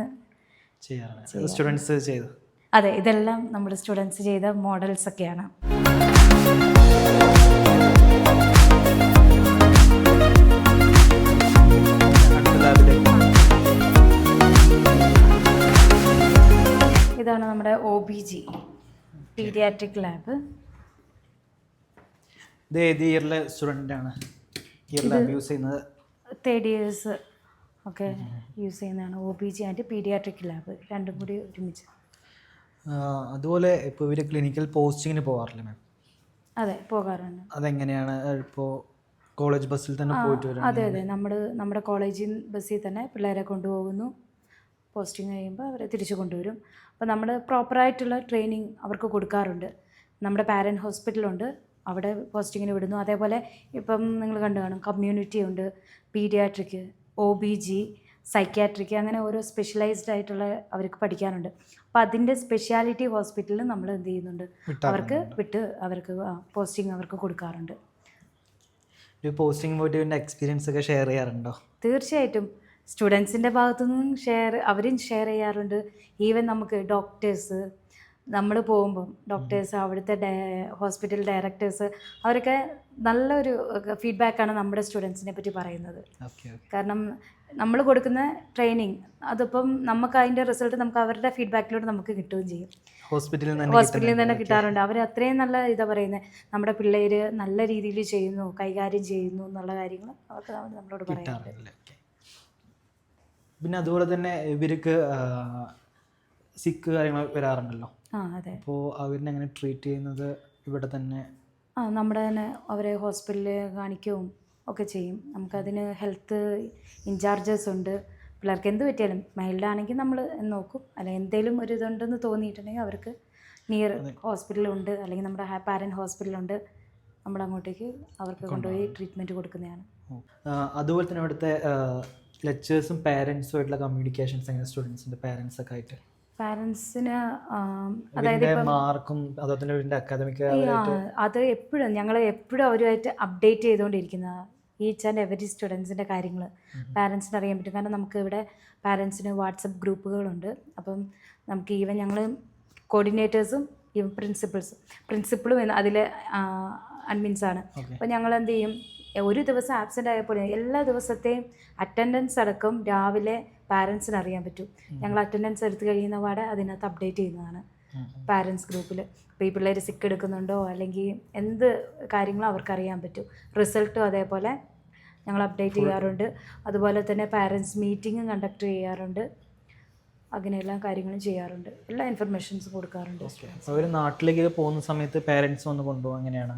ചെയ്യാറാണ് സ്റ്റുഡൻസ് ചെയ്തു.
അതെ, ഇതെല്ലാം നമ്മുടെ സ്റ്റുഡൻസ് ചെയ്ത മോഡൽസ് ഒക്കെയാണ്. ഇതാണ് നമ്മുടെ OBG പീഡിയാട്രിക് ലാബ്.
ഇത് ഏത് ഇയറിലെ സ്റ്റുഡൻ്റാണ് യൂസ് ചെയ്യുന്നത്?
3rd years ഒക്കെ യൂസ് ചെയ്യുന്നതാണ് OBG ആൻഡ് പീഡിയാട്രിക് ലാബ്, രണ്ടും കൂടി ഒരുമിച്ച്.
അതുപോലെ ഇപ്പോൾ ഇവർ ക്ലിനിക്കൽ പോസ്റ്റിങ്ങിന് പോകാറില്ല മാം?
അതെ, പോകാറുണ്ട്.
അതെങ്ങനെയാണ്? ഇപ്പോൾ കോളേജ് ബസ്സിൽ തന്നെ പോയിട്ട് വരും?
അതെ, നമ്മുടെ കോളേജിൽ ബസ്സിൽ തന്നെ പിള്ളേരെ കൊണ്ടുപോകുന്നു. പോസ്റ്റിംഗ് കഴിയുമ്പോൾ അവരെ തിരിച്ചു കൊണ്ടുവരും. അപ്പോൾ നമ്മൾ പ്രോപ്പറായിട്ടുള്ള ട്രെയിനിങ് അവർക്ക് കൊടുക്കാറുണ്ട്. നമ്മുടെ പാരൻറ്റ് ഹോസ്പിറ്റലുണ്ട്, അവിടെ പോസ്റ്റിങ്ങിന് വിടുന്നു. അതേപോലെ ഇപ്പം നിങ്ങൾ കണ്ടു കാണും, കമ്മ്യൂണിറ്റി ഉണ്ട്, പീഡിയാട്രിക്, OBG, സൈക്യാട്രിക്, അങ്ങനെ ഓരോ സ്പെഷ്യലൈസ്ഡ് ആയിട്ടുള്ള അവർക്ക് പഠിക്കാനുണ്ട്. അപ്പോൾ അതിൻ്റെ സ്പെഷ്യാലിറ്റി ഹോസ്പിറ്റലിൽ നമ്മൾ എന്ത് ചെയ്യുന്നുണ്ട്, അവർക്ക് പോസ്റ്റിംഗ് അവർക്ക് കൊടുക്കാറുണ്ട്.
പോസ്റ്റിംഗ് പോയിട്ട് ഇതിൻ്റെ എക്സ്പീരിയൻസ് ഒക്കെ ഷെയർ ചെയ്യാറുണ്ടോ?
തീർച്ചയായിട്ടും. സ്റ്റുഡൻസിൻ്റെ ഭാഗത്തു നിന്നും അവരും ഷെയർ ചെയ്യാറുണ്ട്. ഈവൻ നമുക്ക് ഡോക്ടേഴ്സ്, നമ്മൾ പോകുമ്പം ഡോക്ടേഴ്സ്, അവിടുത്തെ ഹോസ്പിറ്റൽ ഡയറക്ടേഴ്സ്, അവരൊക്കെ നല്ലൊരു ഫീഡ്ബാക്കാണ് നമ്മുടെ സ്റ്റുഡൻസിനെ പറ്റി പറയുന്നത്. കാരണം നമ്മൾ കൊടുക്കുന്ന ട്രെയിനിങ് അതിപ്പം നമുക്ക് അതിൻ്റെ റിസൾട്ട് നമുക്ക് അവരുടെ ഫീഡ്ബാക്കിലൂടെ നമുക്ക് കിട്ടുകയും ചെയ്യും. ഹോസ്പിറ്റലിൽ തന്നെ കിട്ടാറുണ്ട്. അവർ അത്രയും നല്ല ഇതാ പറയുന്നത്, നമ്മുടെ പിള്ളേർ നല്ല രീതിയിൽ ചെയ്യുന്നു, കൈകാര്യം ചെയ്യുന്നു എന്നുള്ള കാര്യങ്ങൾ അവർക്ക് നമ്മളോട് പറയാറുണ്ട്.
പിന്നെ അതുപോലെ തന്നെ ഇവർക്ക് സിക്ക് കാര്യങ്ങൾ വരാറുണ്ടല്ലോ.
അതെ.
അപ്പോൾ അവരിനെ എങ്ങനെ ട്രീറ്റ് ചെയ്യുന്നത്? ഇവിടെ തന്നെ
നമ്മുടെ തന്നെ അവരെ ഹോസ്പിറ്റലിൽ കാണിക്കുകയും ഒക്കെ ചെയ്യും. നമുക്കതിന് ഹെൽത്ത് ഇൻചാർജസ് ഉണ്ട്. പിള്ളേർക്ക് എന്ത് പറ്റിയാലും മൈൽഡാണെങ്കിൽ നമ്മൾ നോക്കും, അല്ലെങ്കിൽ എന്തെങ്കിലും ഒരു ഇതുണ്ടെന്ന് തോന്നിയിട്ടുണ്ടെങ്കിൽ അവർക്ക് നിയർ ഹോസ്പിറ്റലുണ്ട്, അല്ലെങ്കിൽ നമ്മുടെ പാരൻറ്റ് ഹോസ്പിറ്റലുണ്ട്, നമ്മൾ അങ്ങോട്ടേക്ക് അവർക്ക് കൊണ്ടുപോയി ട്രീറ്റ്മെൻറ്റ് കൊടുക്കുന്നതാണ്.
അതുപോലെ തന്നെ ഇവിടുത്തെ ലെക്ചേഴ്സും പാരൻസും ആയിട്ടുള്ള കമ്മ്യൂണിക്കേഷൻസ് എങ്ങനെ? സ്റ്റുഡൻസിൻ്റെ പാരൻസൊക്കെ ആയിട്ട് പാരൻസിന്
അതായത്
മാർക്കും അതുപോലെ അക്കാദമിക്
അത് ഞങ്ങൾ എപ്പോഴും അവരുമായിട്ട് അപ്ഡേറ്റ് ചെയ്തുകൊണ്ടിരിക്കുന്നതാണ്. ഈച്ച് ആൻഡ് എവരി സ്റ്റുഡൻസിൻ്റെ കാര്യങ്ങൾ പാരൻസിന് അറിയാൻ പറ്റും. കാരണം നമുക്ക് ഇവിടെ പാരൻസിന് വാട്സപ്പ് ഗ്രൂപ്പുകളുണ്ട്. അപ്പം നമുക്ക് ഈവൻ ഞങ്ങൾ കോർഡിനേറ്റേഴ്സും ഈവൻ പ്രിൻസിപ്പളും അതിൽ അഡ്മിൻസാണ്. അപ്പോൾ ഞങ്ങൾ എന്ത് ചെയ്യും, ഒരു ദിവസം ആബ്സെൻ്റ് ആയപ്പോൾ എല്ലാ ദിവസത്തെയും അറ്റൻഡൻസ് അടക്കം രാവിലെ പാരൻസിന് അറിയാൻ പറ്റും. ഞങ്ങൾ അറ്റൻഡൻസ് എടുത്ത് കഴിയുന്ന പാടെ അതിനകത്ത് അപ്ഡേറ്റ് ചെയ്യുന്നതാണ് പാരൻസ് ഗ്രൂപ്പിൽ. ഇപ്പോൾ ഈ പിള്ളേർ സിക്ക് എടുക്കുന്നുണ്ടോ അല്ലെങ്കിൽ എന്ത് കാര്യങ്ങളും അവർക്കറിയാൻ പറ്റും. റിസൾട്ടും അതേപോലെ ഞങ്ങൾ അപ്ഡേറ്റ് ചെയ്യാറുണ്ട്. അതുപോലെ തന്നെ പാരൻസ് മീറ്റിംഗും കണ്ടക്ട് ചെയ്യാറുണ്ട്. അങ്ങനെയെല്ലാം കാര്യങ്ങളും ചെയ്യാറുണ്ട്. എല്ലാ ഇൻഫർമേഷൻസും കൊടുക്കാറുണ്ട്.
അവർ നാട്ടിലേക്ക് പോകുന്ന സമയത്ത് പേരൻസ് വന്ന് കൊണ്ടുപോകും, അങ്ങനെയാണ്?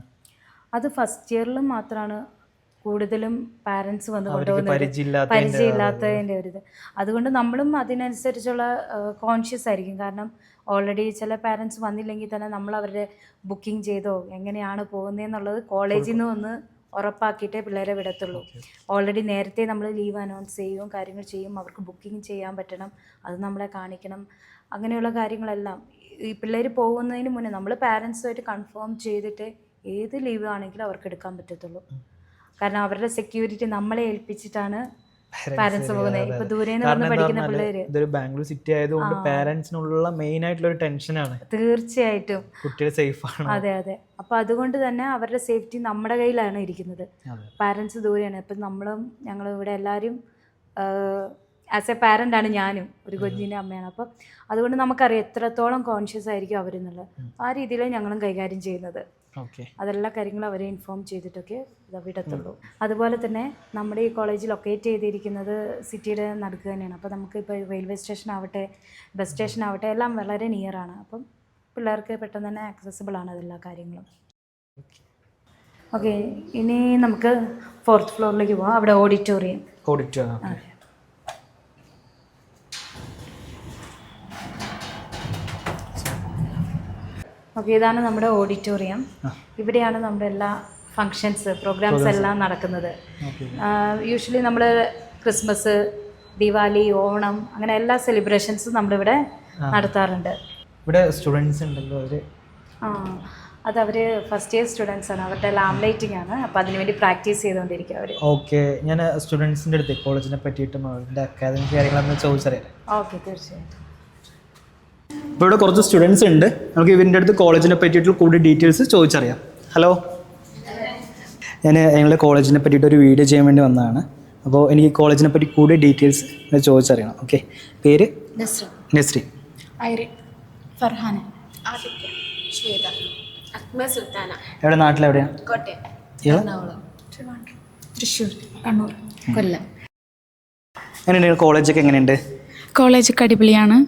അത് ഫസ്റ്റ് ഇയറിലും മാത്രമാണ് കൂടുതലും പാരൻസ് വന്ന് കൊണ്ടുപോകുന്നത്,
പരിചയമില്ലാത്തതിൻ്റെ
പരിചയമില്ലാത്തതിൻ്റെ ഒരു ഇത്. അതുകൊണ്ട് നമ്മളും അതിനനുസരിച്ചുള്ള കോൺഷ്യസ് ആയിരിക്കും. കാരണം ഓൾറെഡി ചില പാരൻസ് വന്നില്ലെങ്കിൽ തന്നെ നമ്മൾ അവരുടെ ബുക്കിംഗ് ചെയ്തോ എങ്ങനെയാണ് പോകുന്നതെന്നുള്ളത് കോളേജിൽ നിന്ന് ഒന്ന് ഉറപ്പാക്കിയിട്ടേ പിള്ളേരെ വിടത്തുള്ളൂ. ഓൾറെഡി നേരത്തെ നമ്മൾ ലീവ് അനൗൺസ് ചെയ്യും, കാര്യങ്ങൾ ചെയ്യും, അവർക്ക് ബുക്കിംഗ് ചെയ്യാൻ പറ്റണം, അത് നമ്മളെ കാണിക്കണം. അങ്ങനെയുള്ള കാര്യങ്ങളെല്ലാം ഈ പിള്ളേർ പോകുന്നതിന് മുന്നേ നമ്മൾ പാരൻസുമായിട്ട് കൺഫേം ചെയ്തിട്ട് ഏത് ലീവ് ആണെങ്കിലും അവർക്ക് എടുക്കാൻ പറ്റത്തുള്ളൂ. കാരണം അവരുടെ സെക്യൂരിറ്റി നമ്മളെ ഏൽപ്പിച്ചിട്ടാണ് പാരൻസ് പോകുന്നത്. ഇപ്പൊ ദൂരെ നിന്ന് വന്ന് പഠിക്കുന്ന പിള്ളേര്,
ഇതൊരു ബാംഗ്ലൂർ സിറ്റി ആയതുകൊണ്ട് പാരന്റ്സിനുള്ള മെയിൻ ആയിട്ടുള്ള ഒരു ടെൻഷനാണ്.
തീർച്ചയായിട്ടും
കുട്ടികൾ സേഫ് ആണ്.
അതെ അതെ. അപ്പൊ അതുകൊണ്ട് തന്നെ അവരുടെ സേഫ്റ്റി നമ്മുടെ കയ്യിലാണ് ഇരിക്കുന്നത്. പാരൻസ് ദൂരെയാണ്. ഇപ്പം ഞങ്ങളും ഇവിടെ എല്ലാവരും ആസ് എ പാരൻ്റ് ആണ്, ഞാനും ഒരു കുഞ്ഞിൻ്റെ അമ്മയാണ്. അപ്പം അതുകൊണ്ട് നമുക്കറിയാം എത്രത്തോളം കോൺഷ്യസ് ആയിരിക്കും അവരെന്നുള്ളത്. ആ രീതിയിലാണ് ഞങ്ങളും കൈകാര്യം ചെയ്യുന്നത്. അതെല്ലാ കാര്യങ്ങളും അവരെ ഇൻഫോം ചെയ്തിട്ടൊക്കെ വിടത്തുള്ളൂ. അതുപോലെ തന്നെ നമ്മുടെ ഈ കോളേജ് ലൊക്കേറ്റ് ചെയ്തിരിക്കുന്നത് സിറ്റിയുടെ നടുക്ക് തന്നെയാണ്. അപ്പോൾ നമുക്ക് ഇപ്പോൾ റെയിൽവേ സ്റ്റേഷൻ ആവട്ടെ ബസ് സ്റ്റേഷൻ ആവട്ടെ എല്ലാം വളരെ നിയറാണ്. അപ്പം പിള്ളേർക്ക് പെട്ടെന്ന് തന്നെ ആക്സസിബിൾ ആണ് അതെല്ലാ കാര്യങ്ങളും. ഓക്കെ, ഇനി നമുക്ക് 4th ഫ്ലോറിലേക്ക് പോകാം. അവിടെ ഓഡിറ്റോറിയം. ഓക്കെ, ഇതാണ് നമ്മുടെ ഓഡിറ്റോറിയം. ഇവിടെയാണ് നമ്മുടെ എല്ലാ ഫങ്ഷൻസ്, പ്രോഗ്രാംസ് എല്ലാം നടക്കുന്നത്. യൂഷ്വലി നമ്മൾ ക്രിസ്മസ്, ദിവാലി, ഓണം അങ്ങനെ എല്ലാ സെലിബ്രേഷൻസും നമ്മളിവിടെ നടത്താറുണ്ട്.
ഇവിടെ സ്റ്റുഡൻസ് ഉണ്ടല്ലോ,
അതവർ ഫസ്റ്റ് ഇയർ സ്റ്റുഡൻസ് ആണ്. അവരുടെ ലാംലൈറ്റിംഗ് ആണ്. അപ്പോൾ അതിനുവേണ്ടി പ്രാക്ടീസ് ചെയ്തുകൊണ്ടിരിക്കുക അവർ.
ഓക്കെ, ഞാൻ സ്റ്റുഡൻസിൻ്റെ അടുത്ത് കോളേജിനെ പറ്റിയിട്ടും അവരുടെ അക്കാദമിക് കാര്യങ്ങളൊന്ന് ചോദിച്ചറിയാം.
ഓക്കെ, തീർച്ചയായിട്ടും.
ഇപ്പോൾ ഇവിടെ കുറച്ച് സ്റ്റുഡൻസ് ഉണ്ട്. നമുക്ക് ഇവരുടെ അടുത്ത് കോളേജിനെ പറ്റിയിട്ടുള്ള കൂടുതൽ ഡീറ്റെയിൽസ് ചോദിച്ചറിയാം. ഹലോ, ഞാൻ ഞങ്ങളുടെ കോളേജിനെ പറ്റിയിട്ട് ഒരു വീഡിയോ ചെയ്യാൻ വേണ്ടി വന്നതാണ്. അപ്പോൾ എനിക്ക് കോളേജിനെ പറ്റി കൂടുതൽ ഡീറ്റെയിൽസ് ചോദിച്ചറിയണം. ഓക്കെ, പേര്? നസ്രി.
ഫർഹാന.
എവിടെ, നാട്ടിലെവിടെയാണ്?
തൃശ്ശൂർ, കണ്ണൂർ, കൊല്ലം.
എങ്ങനെയുണ്ട് കോളേജൊക്കെ? എങ്ങനെയുണ്ട്?
കോളേജൊക്കെ അടിപൊളിയാണ്.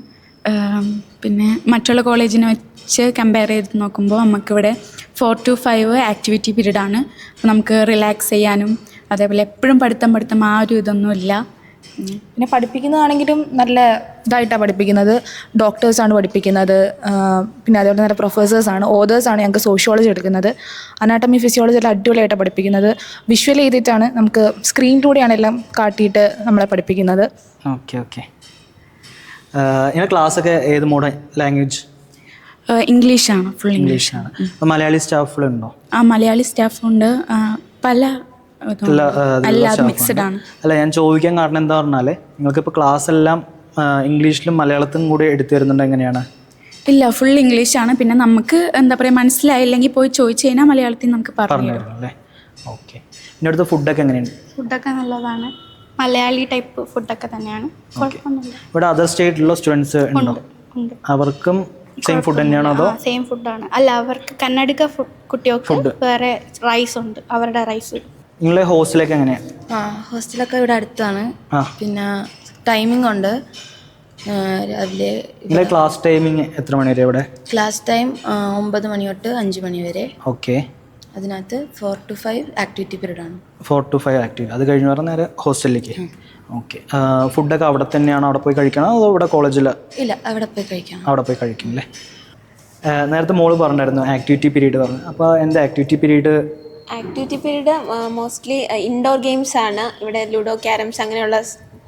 പിന്നെ മറ്റുള്ള കോളേജിനെ വെച്ച് കമ്പയർ ചെയ്ത് നോക്കുമ്പോൾ നമുക്കിവിടെ 4 to 5 ആക്ടിവിറ്റി പീരീഡാണ്. അപ്പോൾ നമുക്ക് റിലാക്സ് ചെയ്യാനും അതേപോലെ എപ്പോഴും പഠിത്തം ആ ഒരു ഇതൊന്നുമില്ല.
പിന്നെ പഠിപ്പിക്കുന്നതാണെങ്കിലും നല്ല ഇതായിട്ടാണ് പഠിപ്പിക്കുന്നത്. ഡോക്ടേഴ്സാണ് പഠിപ്പിക്കുന്നത്. പിന്നെ അതേപോലെ നല്ല പ്രൊഫസേഴ്സാണ്, ഓതേഴ്സാണ് ഞങ്ങൾക്ക് സോഷ്യോളജി എടുക്കുന്നത്. അനാട്ടമി ഫിസിയോളജി എല്ലാം അടിപൊളിയായിട്ടാണ് പഠിപ്പിക്കുന്നത്. വിഷ്വൽ ചെയ്തിട്ടാണ്, നമുക്ക് സ്ക്രീനിലൂടെയാണ് എല്ലാം കാട്ടിയിട്ട് നമ്മളെ പഠിപ്പിക്കുന്നത്.
Okay okay. നിങ്ങളുടെ ക്ലാസ്സൊക്കെ ഏത് മോഡൽ ലാംഗ്വേജ്?
ഇംഗ്ലീഷാണ്, ഫുൾ
ഇംഗ്ലീഷാണ്. അപ്പോൾ മലയാളി സ്റ്റാഫുകളുണ്ടോ?
മലയാളി സ്റ്റാഫുണ്ട്, പല അല്ലാതെ മിക്സഡ് ആണ്.
അല്ല, ഞാൻ ചോദിക്കാൻ കാരണം എന്താ പറഞ്ഞാൽ നിങ്ങൾക്കിപ്പോൾ ക്ലാസ് എല്ലാം ഇംഗ്ലീഷിലും മലയാളത്തിലും കൂടി എടുത്തു തരുന്നുണ്ട്, എങ്ങനെയാണ്?
ഇല്ല, ഫുൾ ഇംഗ്ലീഷാണ്. പിന്നെ നമുക്ക് എന്താ പറയുക, മനസ്സിലായില്ലെങ്കിൽ പോയി ചോദിച്ചു കഴിഞ്ഞാൽ മലയാളത്തിൽ നമുക്ക് പറഞ്ഞു തരും അല്ലേ?
ഓക്കെ. പിന്നെ അടുത്ത ഫുഡൊക്കെ എങ്ങനെയുണ്ട്?
ഫുഡൊക്കെ നല്ലതാണ്, മലയാളി ടൈപ്പ് ഫുഡൊക്കെ തന്നെയാണ്, കുഴപ്പമൊന്നുമില്ല.
ഇവിടെ അതർ സ്റ്റേറ്റിലുള്ള സ്റ്റുഡൻസ് ഉണ്ടോ? അവർക്കും സെയിം ഫുഡ് തന്നെയാണോ അതോ?
സെയിം ഫുഡാണ്. അല്ല, അവർക്ക് കർണാടക കുട്ടികൾക്ക് വേറെ റൈസ് ഉണ്ട്, അവരുടെ റൈസ്.
നിങ്ങളെ ഹോസ്റ്റലൊക്കെ എങ്ങനെയാണ്?
ഹോസ്റ്റലൊക്കെ ഇവിടെ അടുത്താണ്. പിന്നെ ടൈമിംഗ് ഉണ്ട്. രാവിലെ
നിങ്ങളെ ക്ലാസ് ടൈമിങ് എത്ര മണി വരെ ഇവിടെ?
ക്ലാസ് ടൈം 9 മണി തൊട്ട് 5 മണി വരെ.
ഓക്കെ.
അതിനകത്ത് 4 to 5 ആക്ടിവിറ്റി പീരീഡ് ആണ്.
4 to 5 ആക്ടിവിറ്റി. അത് കഴിഞ്ഞ് പറഞ്ഞാൽ നേരെ ഹോസ്റ്റലിലേക്ക്. ഓക്കെ. ഫുഡൊക്കെ അവിടെ തന്നെയാണോ, അവിടെ പോയി കഴിക്കണോ അതോ ഇവിടെ കോളേജിൽ?
ഇല്ല, അവിടെ പോയി കഴിക്കാം.
അവിടെ പോയി കഴിക്കും അല്ലേ? നേരത്തെ മോള് പറഞ്ഞിരുന്നു ആക്ടിവിറ്റി പീരീഡ് പറഞ്ഞു. അപ്പോൾ എന്താ activity period?
Activity period mostly indoor games ആണ്. ഇവിടെ ലുഡോ, ക്യാരംസ് അങ്ങനെയുള്ള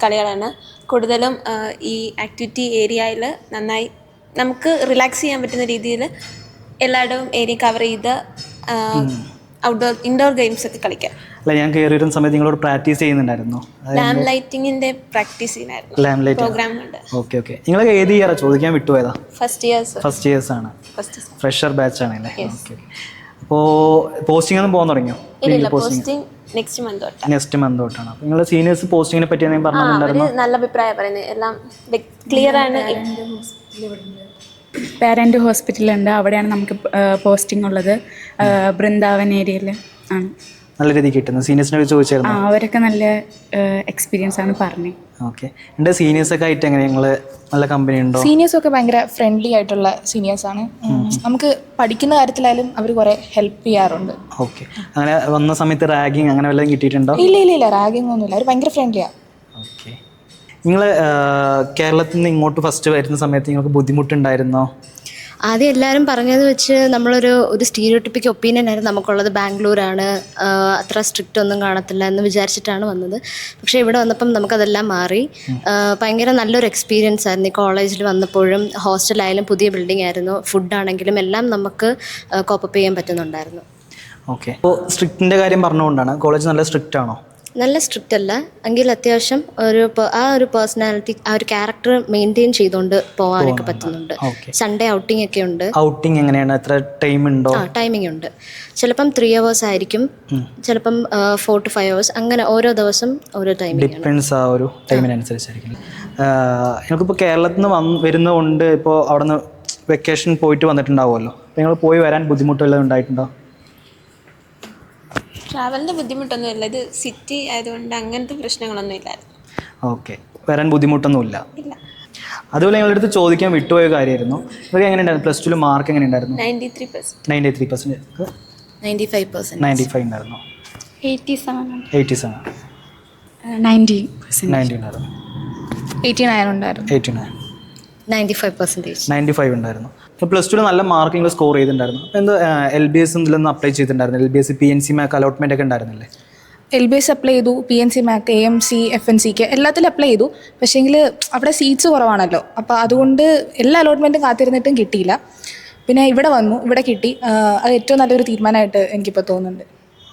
കളികളാണ് കൂടുതലും. ഈ ആക്ടിവിറ്റി ഏരിയയിൽ നന്നായി നമുക്ക് റിലാക്സ് ചെയ്യാൻ പറ്റുന്ന രീതിയിൽ എല്ലായിടവും ഏരിയ കവർ ചെയ്ത് ഔട്ട്ഡോർ ഇൻഡോർ ഗെയിംസ് ഒക്കെ കളിക്കാം.
അല്ല, ഞാൻ കയറി വരുന്ന സമയത്ത് നിങ്ങളോട് പ്രാക്ടീസ് ചെയ്യുന്നുണ്ടായിരുന്നു.
ലാംപ് ലൈറ്റിങ്ങിന്റെ പ്രാക്ടീസ് ചെയ്യുന്നായിരുന്നു, പ്രോഗ്രാം ഉണ്ട്.
Okay okay. നിങ്ങളൊക്കെ ഏത് ഇയറാ? ചോദിക്കാൻ വിട്ടുപോയതാ.
ഫസ്റ്റ് ഇയേഴ്സ് ആണ്.
ഫ്രഷർ ബാച്ച് ആണല്ലേ? ഓക്കെ. അപ്പോൾ പോസ്റ്റിംഗ് ഒന്നും പോകാൻ തുടങ്ങിയോ?
ഇല്ല, പോസ്റ്റിംഗ് നെക്സ്റ്റ് മന്ത്
തൊട്ടാണ്. അപ്പോൾ നിങ്ങൾ സീനിയേഴ്സ് പോസ്റ്റിങ്ങിനെ പറ്റി പറഞ്ഞിട്ടുണ്ടായിരുന്നു.
നല്ല അഭിപ്രായം പറയുന്നത്, എല്ലാം ക്ലിയർ ആണ്.
പാരൻ്റ് ഹോസ്പിറ്റലുണ്ട്, അവിടെയാണ് നമുക്ക് പോസ്റ്റിംഗ് ഉള്ളത്. ബൃന്ദാവൻ ഏരിയയിൽ ആണ്.
നല്ല രീതിക്ക് കിട്ടുന്നത്? സീനിയേഴ്സിനോട് ചോദിച്ചായിരുന്നു?
അവരൊക്കെ നല്ല എക്സ്പീരിയൻസ് ആണ് പറഞ്ഞത്.
ഓക്കെ. എൻ്റെ സീനിയേഴ്സൊക്കെ ആയിട്ട് എങ്ങനെ നിങ്ങൾ നല്ല കമ്പനി ഉണ്ടോ?
സീനിയേഴ്സൊക്കെ ഭയങ്കര ഫ്രണ്ട്ലി ആയിട്ടുള്ള സീനിയേഴ്സാണ്. നമുക്ക് പഠിക്കുന്ന കാര്യത്തിലായാലും അവർ കുറേ ഹെൽപ്പ് ചെയ്യാറുണ്ട്.
ഓക്കെ. അങ്ങനെ വന്ന സമയത്ത് റാഗിങ് അങ്ങനെ വല്ലതും കിട്ടിയിട്ടുണ്ടോ?
ഇല്ല റാഗിങ് ഒന്നുമില്ല, അവർ ഭയങ്കര ഫ്രണ്ട്ലിയാണ്.
ഓക്കെ. നിങ്ങൾ കേരളത്തിൽ നിന്ന് ഇങ്ങോട്ട് ഫസ്റ്റ് വരുന്ന സമയത്ത് നിങ്ങൾക്ക് ബുദ്ധിമുട്ടുണ്ടായിരുന്നോ?
ആദ്യം എല്ലാവരും പറഞ്ഞത് വെച്ച് ഒരു സ്റ്റീരിയോട്ടിപ്പിക് ഒപ്പീനിയൻ ആയിരുന്നു നമുക്കുള്ളത്. ബാംഗ്ലൂരാണ്, അത്ര സ്ട്രിക്റ്റ് ഒന്നും കാണത്തില്ല എന്ന് വിചാരിച്ചിട്ടാണ് വന്നത്. പക്ഷേ ഇവിടെ വന്നപ്പം നമുക്കതെല്ലാം മാറി. ഭയങ്കര നല്ലൊരു എക്സ്പീരിയൻസ് ആയിരുന്നു. ഈ കോളേജിൽ വന്നപ്പോഴും ഹോസ്റ്റലായാലും പുതിയ ബിൽഡിംഗ് ആയിരുന്നു, ഫുഡാണെങ്കിലും എല്ലാം നമുക്ക് കോപ്പപ്പ് ചെയ്യാൻ പറ്റുന്നുണ്ടായിരുന്നു.
ഓക്കെ. അപ്പോൾ സ്ട്രിക്റ്റിൻ്റെ കാര്യം പറഞ്ഞുകൊണ്ടാണ്, കോളേജ് നല്ല സ്ട്രിക്റ്റ് ആണോ?
നല്ല സ്ട്രിക്റ്റ് അല്ല എങ്കിൽ അത്യാവശ്യം ഒരു പേഴ്സണാലിറ്റി, ആ ഒരു ക്യാരക്ടർ മെയിൻറ്റെയിൻ ചെയ്തുകൊണ്ട് പോകാനൊക്കെ പറ്റുന്നുണ്ട്. സൺഡേ ഔട്ടിംഗ് ഒക്കെ ഉണ്ട്.
ഔട്ടിംഗ് എങ്ങനെയാണ്? എത്ര ടൈം ഉണ്ടോ?
ടൈമിംഗ് ഉണ്ട്. ചിലപ്പം 3 hours ആയിരിക്കും, ചിലപ്പം 4 to 5 hours, അങ്ങനെ ഓരോ ദിവസം ഓരോ ടൈമിംഗ്
ഡിപ്പെൻസ്. ആ ഒരു ടൈമിനനുസരിച്ചായിരിക്കും. നിങ്ങൾക്കിപ്പോൾ കേരളത്തിൽ നിന്ന് വരുന്നതുകൊണ്ട് ഇപ്പോൾ അവിടെ നിന്ന് വെക്കേഷൻ പോയിട്ട് വന്നിട്ടുണ്ടാവുമല്ലോ, നിങ്ങൾ പോയി വരാൻ ബുദ്ധിമുട്ടുള്ളത് ഉണ്ടായിട്ടുണ്ടോ?
ട്രാവലിൻ്റെ ബുദ്ധിമുട്ടൊന്നുമില്ല, ഇത് സിറ്റി ആയതുകൊണ്ട് അങ്ങനത്തെ പ്രശ്നങ്ങളൊന്നും ഇല്ലായിരുന്നു.
ഓക്കെ. വരാൻ ബുദ്ധിമുട്ടൊന്നുമില്ല.
ഇല്ല.
അതുപോലെ ഞങ്ങളുടെ അടുത്ത് ചോദിക്കാൻ വിട്ടുപോയ കാര്യമായിരുന്നു, ഇവർക്ക് എങ്ങനെ ഉണ്ടായിരുന്നു പ്ലസ് ടുവിൽ മാർക്ക് എങ്ങനെ ഉണ്ടായിരുന്നു?
93%.
93%.
95%.
95 ഉണ്ടായിരുന്നു.
87.
87.
90%.
90 ഉണ്ടായിരുന്നു.
89 ഉണ്ടായിരുന്നു.
89.
95%.
95 ഉണ്ടായിരുന്നു. പ്ലസ് ടുവിൽ നല്ല മാർക്ക് നിങ്ങൾ സ്കോർ ചെയ്തിട്ടുണ്ടായിരുന്നു. അപ്പോൾ എന്തോ LBS ഇതിലൊന്നും അപ്ലൈ ചെയ്തിട്ടുണ്ടായിരുന്നു? LBS PNC മാർക്ക് അലോട്ട്മെൻ്റ് ഒക്കെ ഉണ്ടായിരുന്നില്ലേ?
LBS അപ്ലൈ ചെയ്തു, PNC മാക്, AMC, FNCK എല്ലാത്തിലും അപ്ലൈ ചെയ്തു. പക്ഷേങ്കിൽ അവിടെ സീറ്റ്സ് കുറവാണല്ലോ, അപ്പോൾ അതുകൊണ്ട് എല്ലാ അലോട്ട്മെൻറ്റും കാത്തിരുന്നിട്ടും കിട്ടിയില്ല. പിന്നെ ഇവിടെ വന്നു, ഇവിടെ കിട്ടി. അത് ഏറ്റവും നല്ലൊരു തീരുമാനമായിട്ട് എനിക്കിപ്പോൾ തോന്നുന്നുണ്ട്.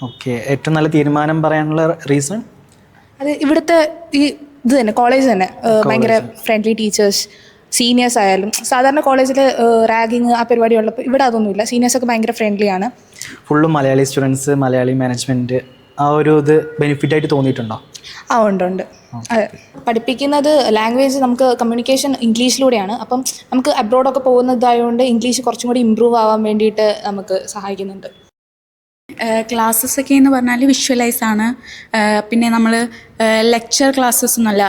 ഓക്കെ. ഏറ്റവും നല്ല തീരുമാനം പറയാനുള്ള റീസൺ?
അത് ഇവിടുത്തെ ഇത് തന്നെ, കോളേജ് തന്നെ ഭയങ്കര ഫ്രണ്ട്ലി ടീച്ചേഴ്സ്, സീനിയേഴ്സ് ആയാലും. സാധാരണ കോളേജിൽ റാഗിങ് ആ പരിപാടി ഉള്ളപ്പോൾ ഇവിടെ അതൊന്നുമില്ല. സീനിയേഴ്സൊക്കെ ഭയങ്കര ഫ്രണ്ട്ലിയാണ്.
ഫുള്ളും മലയാളി സ്റ്റുഡൻസ്, മലയാളി മാനേജ്മെൻറ്റ്, ആ ഒരു ഇത് ബെനിഫിറ്റ് ആയിട്ട് തോന്നിയിട്ടുണ്ടോ?
ഉണ്ട്. പഠിപ്പിക്കുന്നത് ലാംഗ്വേജ് നമുക്ക് കമ്മ്യൂണിക്കേഷൻ ഇംഗ്ലീഷിലൂടെയാണ്. അപ്പം നമുക്ക് അബ്രോഡൊക്കെ പോകുന്നതായതുകൊണ്ട് ഇംഗ്ലീഷ് കുറച്ചും കൂടി ഇമ്പ്രൂവ് ആവാൻ വേണ്ടിയിട്ട് നമുക്ക് സഹായിക്കുന്നുണ്ട്.
ക്ലാസ്സസ് ഒക്കെ എന്ന് പറഞ്ഞാൽ വിഷ്വലൈസ് ആണ്. പിന്നെ നമ്മൾ ലെക്ചർ ക്ലാസ്സസ് ഒന്നുമല്ല.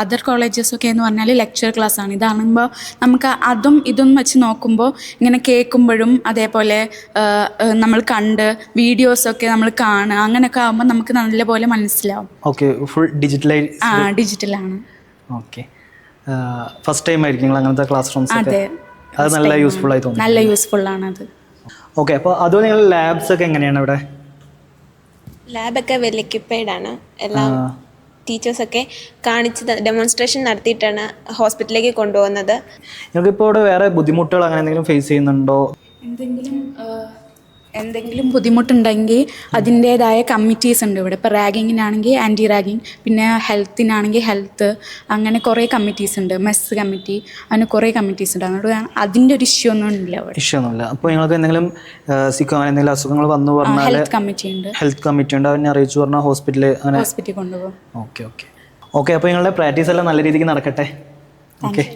അതർ കോളേജസൊക്കെ എന്ന് പറഞ്ഞാൽ ലെക്ചർ ക്ലാസ് ആണ്. ഇതാകുമ്പോൾ നമുക്ക് അതും ഇതും വെച്ച് നോക്കുമ്പോൾ ഇങ്ങനെ കേൾക്കുമ്പോഴും അതേപോലെ നമ്മൾ കണ്ട് വീഡിയോസൊക്കെ നമ്മൾ കാണുക, അങ്ങനെയൊക്കെ ആകുമ്പോൾ നമുക്ക് നല്ലപോലെ മനസ്സിലാവും.
ഓക്കെ. ഫുൾ
ഡിജിറ്റലാണ്.
ഓക്കെ. ഫസ്റ്റ് ടൈം ആയിരിക്കും നിങ്ങൾ അങ്ങനത്തെ ക്ലാസ് റൂംസ്?
അതെ.
അത് നല്ല യൂസ്ഫുൾ ആയി തോന്നുന്നു.
നല്ല യൂസ്ഫുള്ളാണത്.
ഓക്കെ. അപ്പോൾ അതുപോലെ നിങ്ങൾ ലാബ്സ് ഒക്കെ എങ്ങനെയാണ് ഇവിടെ?
ലാബൊക്കെ വെൽ എക്യുപ്പൈഡ് ആണ്. എല്ലാം ടീച്ചേഴ്സൊക്കെ കാണിച്ച് ഡെമോൺസ്ട്രേഷൻ നടത്തിയിട്ടാണ് ഹോസ്പിറ്റലിലേക്ക് കൊണ്ടുപോകുന്നത്.
നിങ്ങൾക്കിപ്പോൾ ഇവിടെ വേറെ ബുദ്ധിമുട്ടുകൾ അങ്ങനെ എന്തെങ്കിലും ഫേസ് ചെയ്യുന്നുണ്ടോ?
എന്തെങ്കിലും ബുദ്ധിമുട്ടുണ്ടെങ്കിൽ അതിൻ്റേതായ കമ്മിറ്റീസ് ഉണ്ട് ഇവിടെ. ഇപ്പോൾ റാഗിങ്ങിനാണെങ്കിൽ ആൻറ്റി റാഗിങ്, പിന്നെ ഹെൽത്തിനാണെങ്കിൽ ഹെൽത്ത്, അങ്ങനെ കുറേ കമ്മിറ്റീസ് ഉണ്ട്. മെസ്സ് കമ്മിറ്റി, അങ്ങനെ കുറേ കമ്മിറ്റീസ് ഉണ്ട്. അതുകൊണ്ട് അതിൻ്റെ ഒരു ഇഷ്യൂ ഒന്നും ഇല്ല അവിടെ.
ഇഷ്യൂ ഒന്നുമില്ല. അപ്പോൾ നിങ്ങൾക്ക് എന്തെങ്കിലും എന്തെങ്കിലും അസുഖങ്ങൾ വന്നു പറഞ്ഞാൽ
ഹെൽത്ത് കമ്മിറ്റി ഉണ്ട്.
ഹെൽത്ത് കമ്മിറ്റി ഉണ്ട്, അവനെ അറിയിച്ചു പറഞ്ഞാൽ ഹോസ്പിറ്റലിൽ
കൊണ്ടുപോകും.
ഓക്കെ. ഓക്കെ. അപ്പോൾ നിങ്ങളുടെ പ്രാക്ടീസ് എല്ലാം നല്ല രീതിക്ക് നടക്കട്ടെ. ഓക്കെ.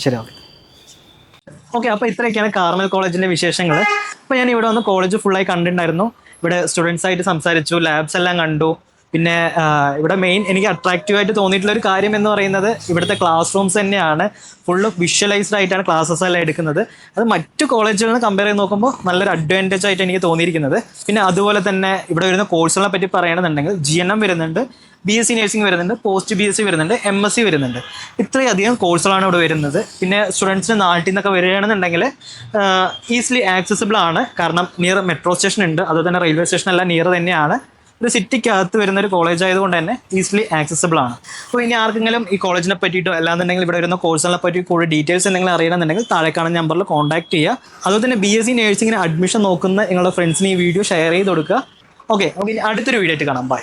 ശരി. ഓക്കെ. അപ്പോൾ ഇത്രയൊക്കെയാണ് കാർമൽ കോളേജിൻ്റെ വിശേഷങ്ങൾ. അപ്പോൾ ഞാൻ ഇവിടെ വന്ന് കോളേജ് ഫുള്ളായി കണ്ടിട്ടുണ്ടായിരുന്നു. ഇവിടെ സ്റ്റുഡൻസ് ആയിട്ട് സംസാരിച്ചു, ലാബ്സ് എല്ലാം കണ്ടു. പിന്നെ ഇവിടെ മെയിൻ എനിക്ക് അട്രാക്റ്റീവായിട്ട് തോന്നിയിട്ടുള്ള ഒരു കാര്യം എന്ന് പറയുന്നത് ഇവിടുത്തെ ക്ലാസ് റൂംസ് തന്നെയാണ്. ഫുള്ള് വിഷ്വലൈസ്ഡ് ആയിട്ടാണ് ക്ലാസ്സസ് എല്ലാം എടുക്കുന്നത്. അത് മറ്റു കോളേജുകളിൽ കമ്പയർ ചെയ്ത് നോക്കുമ്പോൾ നല്ലൊരു അഡ്വാൻറ്റേജ് ആയിട്ട് എനിക്ക് തോന്നിയിരിക്കുന്നത്. പിന്നെ അതുപോലെ തന്നെ ഇവിടെ വരുന്ന കോഴ്സുകളെ പറ്റി പറയുകയാണെന്നുണ്ടെങ്കിൽ GNM വരുന്നുണ്ട്, BSc നഴ്സിംഗ് വരുന്നുണ്ട്, പോസ്റ്റ് BSc വരുന്നുണ്ട്, MSc വരുന്നുണ്ട്. ഇത്രയധികം കോഴ്സുകളാണ് ഇവിടെ വരുന്നത്. പിന്നെ സ്റ്റുഡൻസിന് നാട്ടിൽ നിന്നൊക്കെ വരികയാണെന്നുണ്ടെങ്കിൽ ഈസിലി ആക്സസിബിൾ ആണ്. കാരണം നിയർ മെട്രോ സ്റ്റേഷൻ ഉണ്ട്, അതുപോലെ തന്നെ റെയിൽവേ സ്റ്റേഷൻ എല്ലാം നിയർ തന്നെയാണ്. ഇത് സിറ്റിക്കകത്ത് വരുന്ന ഒരു കോളേജ് ആയതുകൊണ്ട് തന്നെ ഈസിലി ആക്സസിബിൾ ആണ്. അപ്പോൾ ഇനി ആർക്കെങ്കിലും ഈ കോളേജിനെ പറ്റിയിട്ടോ അല്ലാന്നുണ്ടെങ്കിൽ ഇവിടെ വരുന്ന കോഴ്സുകളെ പറ്റി കൂടുതൽ ഡീറ്റെയിൽസ് എന്തെങ്കിലും അറിയണമെന്നുണ്ടെങ്കിൽ താഴെ കാണുന്ന നമ്പറിൽ കോൺടാക്ട് ചെയ്യുക. അതുപോലെ തന്നെ BSc നഴ്സിംഗിന് അഡ്മിഷൻ നോക്കുന്ന നിങ്ങളുടെ ഫ്രണ്ട്സിന് ഈ വീഡിയോ ഷെയർ ചെയ്ത് കൊടുക്കുക. ഓക്കെ. അടുത്തൊരു വീഡിയോ ആയിട്ട് കാണാം. ബൈ.